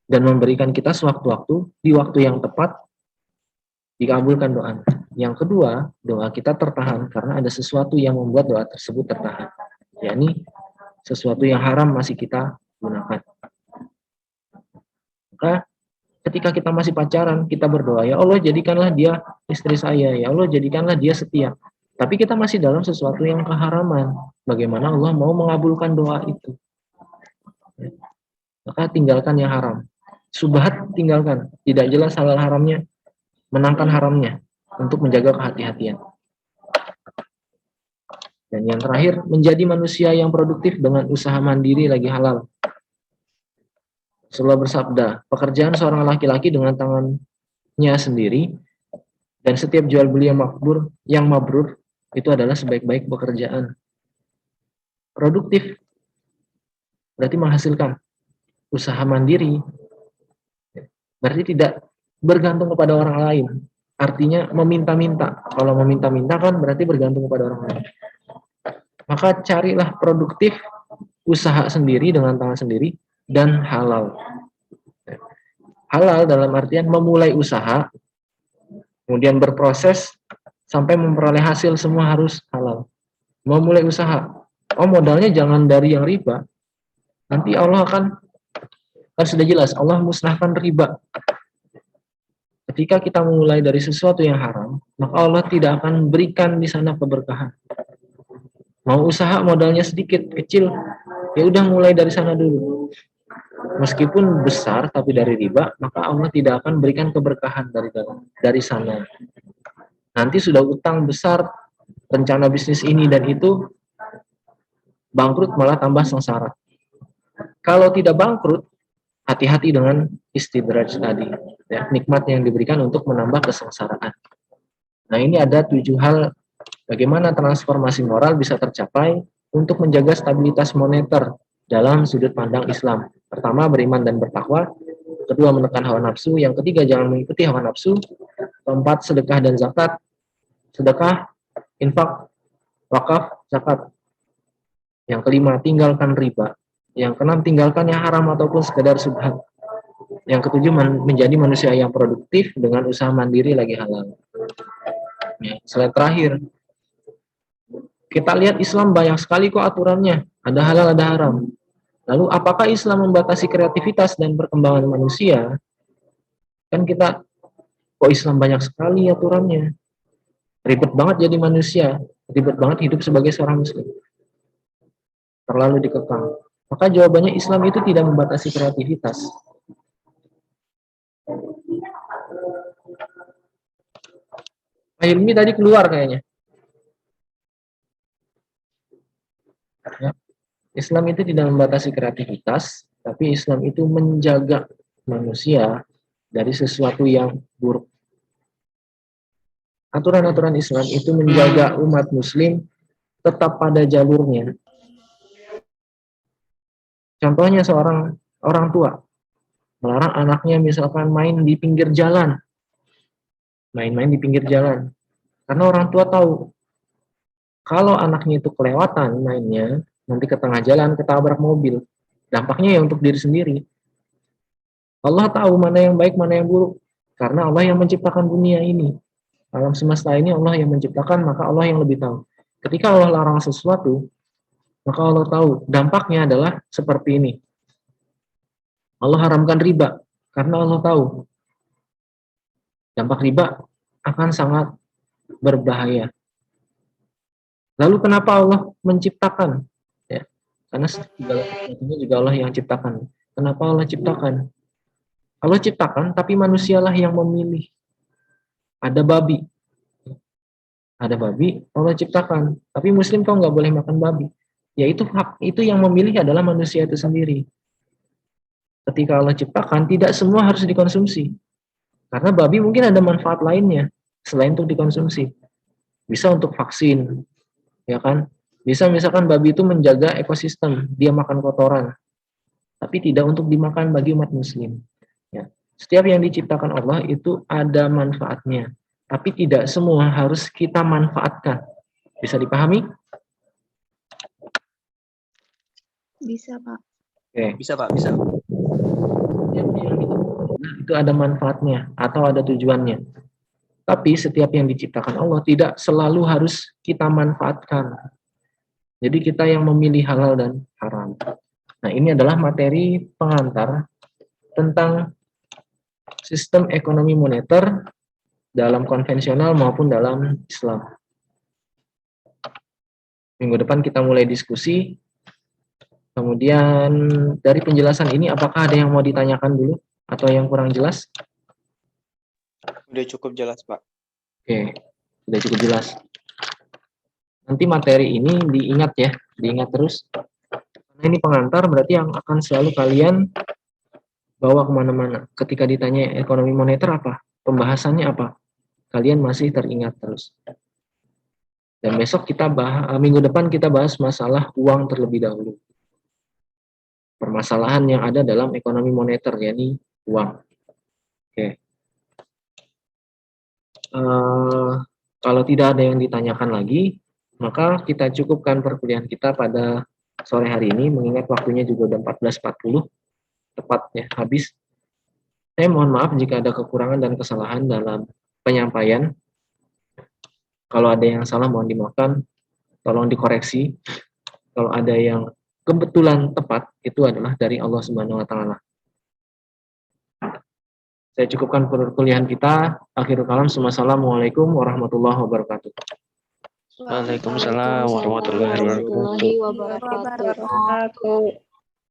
dan memberikan kita sewaktu-waktu di waktu yang tepat dikabulkan doa. Yang kedua, doa kita tertahan karena ada sesuatu yang membuat doa tersebut tertahan. Yakni sesuatu yang haram masih kita gunakan. Maka ketika kita masih pacaran, kita berdoa, ya Allah jadikanlah dia istri saya, ya Allah jadikanlah dia setia. Tapi kita masih dalam sesuatu yang keharaman. Bagaimana Allah mau mengabulkan doa itu? Maka tinggalkan yang haram. Subhat tinggalkan. Tidak jelas halal haramnya, menangkan haramnya untuk menjaga kehati-hatian. Dan yang terakhir, menjadi manusia yang produktif dengan usaha mandiri lagi halal. Rasulullah bersabda, pekerjaan seorang laki-laki dengan tangannya sendiri dan setiap jual beli yang mabrur itu adalah sebaik-baik pekerjaan. Produktif berarti menghasilkan. Usaha mandiri berarti tidak bergantung kepada orang lain. Artinya meminta-minta. Kalau meminta-minta kan berarti bergantung kepada orang lain. Maka carilah produktif, usaha sendiri dengan tangan sendiri, dan halal. Halal dalam artian memulai usaha, kemudian berproses, sampai memperoleh hasil semua harus halal. Memulai usaha, modalnya jangan dari yang riba. Nanti Allah kan sudah jelas, Allah musnahkan riba. Ketika kita memulai dari sesuatu yang haram, maka Allah tidak akan berikan di sana keberkahan. Mau usaha modalnya sedikit, kecil, ya udah mulai dari sana dulu. Meskipun besar tapi dari riba, maka Allah tidak akan berikan keberkahan dari sana. Nanti sudah utang besar, rencana bisnis ini dan itu, bangkrut malah tambah sengsara. Kalau tidak bangkrut, hati-hati dengan istidraj tadi, ya, nikmat yang diberikan untuk menambah kesengsaraan. Nah, ini ada 7 hal bagaimana transformasi moral bisa tercapai untuk menjaga stabilitas moneter dalam sudut pandang Islam. Pertama, beriman dan bertakwa. Kedua, menekan hawa nafsu. Yang ketiga, jangan mengikuti hawa nafsu. Keempat, sedekah dan zakat. Sedekah, infak, wakaf, zakat. Yang kelima, tinggalkan riba. Yang keenam, tinggalkan yang haram ataupun sekedar subhat. Yang ketujuh, menjadi manusia yang produktif dengan usaha mandiri lagi halal. Ya, slide terakhir. Kita lihat Islam banyak sekali kok aturannya. Ada halal, ada haram. Lalu apakah Islam membatasi kreativitas dan perkembangan manusia? Kan kita, kok Islam banyak sekali aturannya. Ribet banget jadi manusia. Ribet banget hidup sebagai seorang muslim. Terlalu dikekang. Maka jawabannya Islam itu tidak membatasi kreativitas. Pak Hilmi tadi keluar kayaknya. Ya. Islam itu tidak membatasi kreativitas, tapi Islam itu menjaga manusia dari sesuatu yang buruk. Aturan-aturan Islam itu menjaga umat muslim tetap pada jalurnya. Contohnya seorang orang tua melarang anaknya misalkan main di pinggir jalan. Main-main di pinggir jalan. Karena orang tua tahu kalau anaknya itu kelewatan mainnya, nanti ke tengah jalan ketabrak mobil. Dampaknya ya untuk diri sendiri. Allah tahu mana yang baik, mana yang buruk. Karena Allah yang menciptakan dunia ini. Alam semesta ini Allah yang menciptakan, maka Allah yang lebih tahu. Ketika Allah larang sesuatu, maka Allah tahu dampaknya adalah seperti ini. Allah haramkan riba karena Allah tahu dampak riba akan sangat berbahaya. Lalu kenapa Allah menciptakan? Ya, karena segala sesuatunya juga Allah yang ciptakan. Kenapa Allah ciptakan? Allah ciptakan, tapi manusialah yang memilih. Ada babi, Allah ciptakan. Tapi Muslim kok nggak boleh makan babi? Ya itu hak, itu yang memilih adalah manusia itu sendiri. Ketika Allah ciptakan, tidak semua harus dikonsumsi. Karena babi mungkin ada manfaat lainnya selain untuk dikonsumsi. Bisa untuk vaksin, ya kan? Bisa misalkan babi itu menjaga ekosistem, dia makan kotoran, tapi tidak untuk dimakan bagi umat Muslim. Ya. Setiap yang diciptakan Allah itu ada manfaatnya, tapi tidak semua harus kita manfaatkan. Bisa dipahami? Bisa, Pak. Oke. Bisa Pak, bisa. Itu ada manfaatnya atau ada tujuannya. Tapi setiap yang diciptakan Allah tidak selalu harus kita manfaatkan. Jadi kita yang memilih halal dan haram. Nah, ini adalah materi pengantar tentang sistem ekonomi moneter dalam konvensional maupun dalam Islam. Minggu depan kita mulai diskusi. Kemudian dari penjelasan ini apakah ada yang mau ditanyakan dulu atau yang kurang jelas? Udah cukup jelas, Pak. Oke, sudah cukup jelas. Nanti materi ini diingat ya, diingat terus. Karena ini pengantar berarti yang akan selalu kalian bawa kemana-mana. Ketika ditanya ekonomi moneter apa, pembahasannya apa, kalian masih teringat terus. Dan besok kita minggu depan kita bahas masalah uang terlebih dahulu. Permasalahan yang ada dalam ekonomi moneter, yakni uang. Oke. Kalau tidak ada yang ditanyakan lagi, maka kita cukupkan perkuliahan kita pada sore hari ini, mengingat waktunya juga udah 14.40, tepat ya, habis. Saya mohon maaf jika ada kekurangan dan kesalahan dalam penyampaian. Kalau ada yang salah mohon dimaafkan, tolong dikoreksi. Kalau ada yang kebetulan tepat, itu adalah dari Allah Subhanahu wa Ta'ala. Saya cukupkan perkuliahan kita. Akhirul kalam, Assalamualaikum warahmatullahi wabarakatuh. Waalaikumsalam warahmatullahi wabarakatuh. Warahmatullahi wabarakatuh.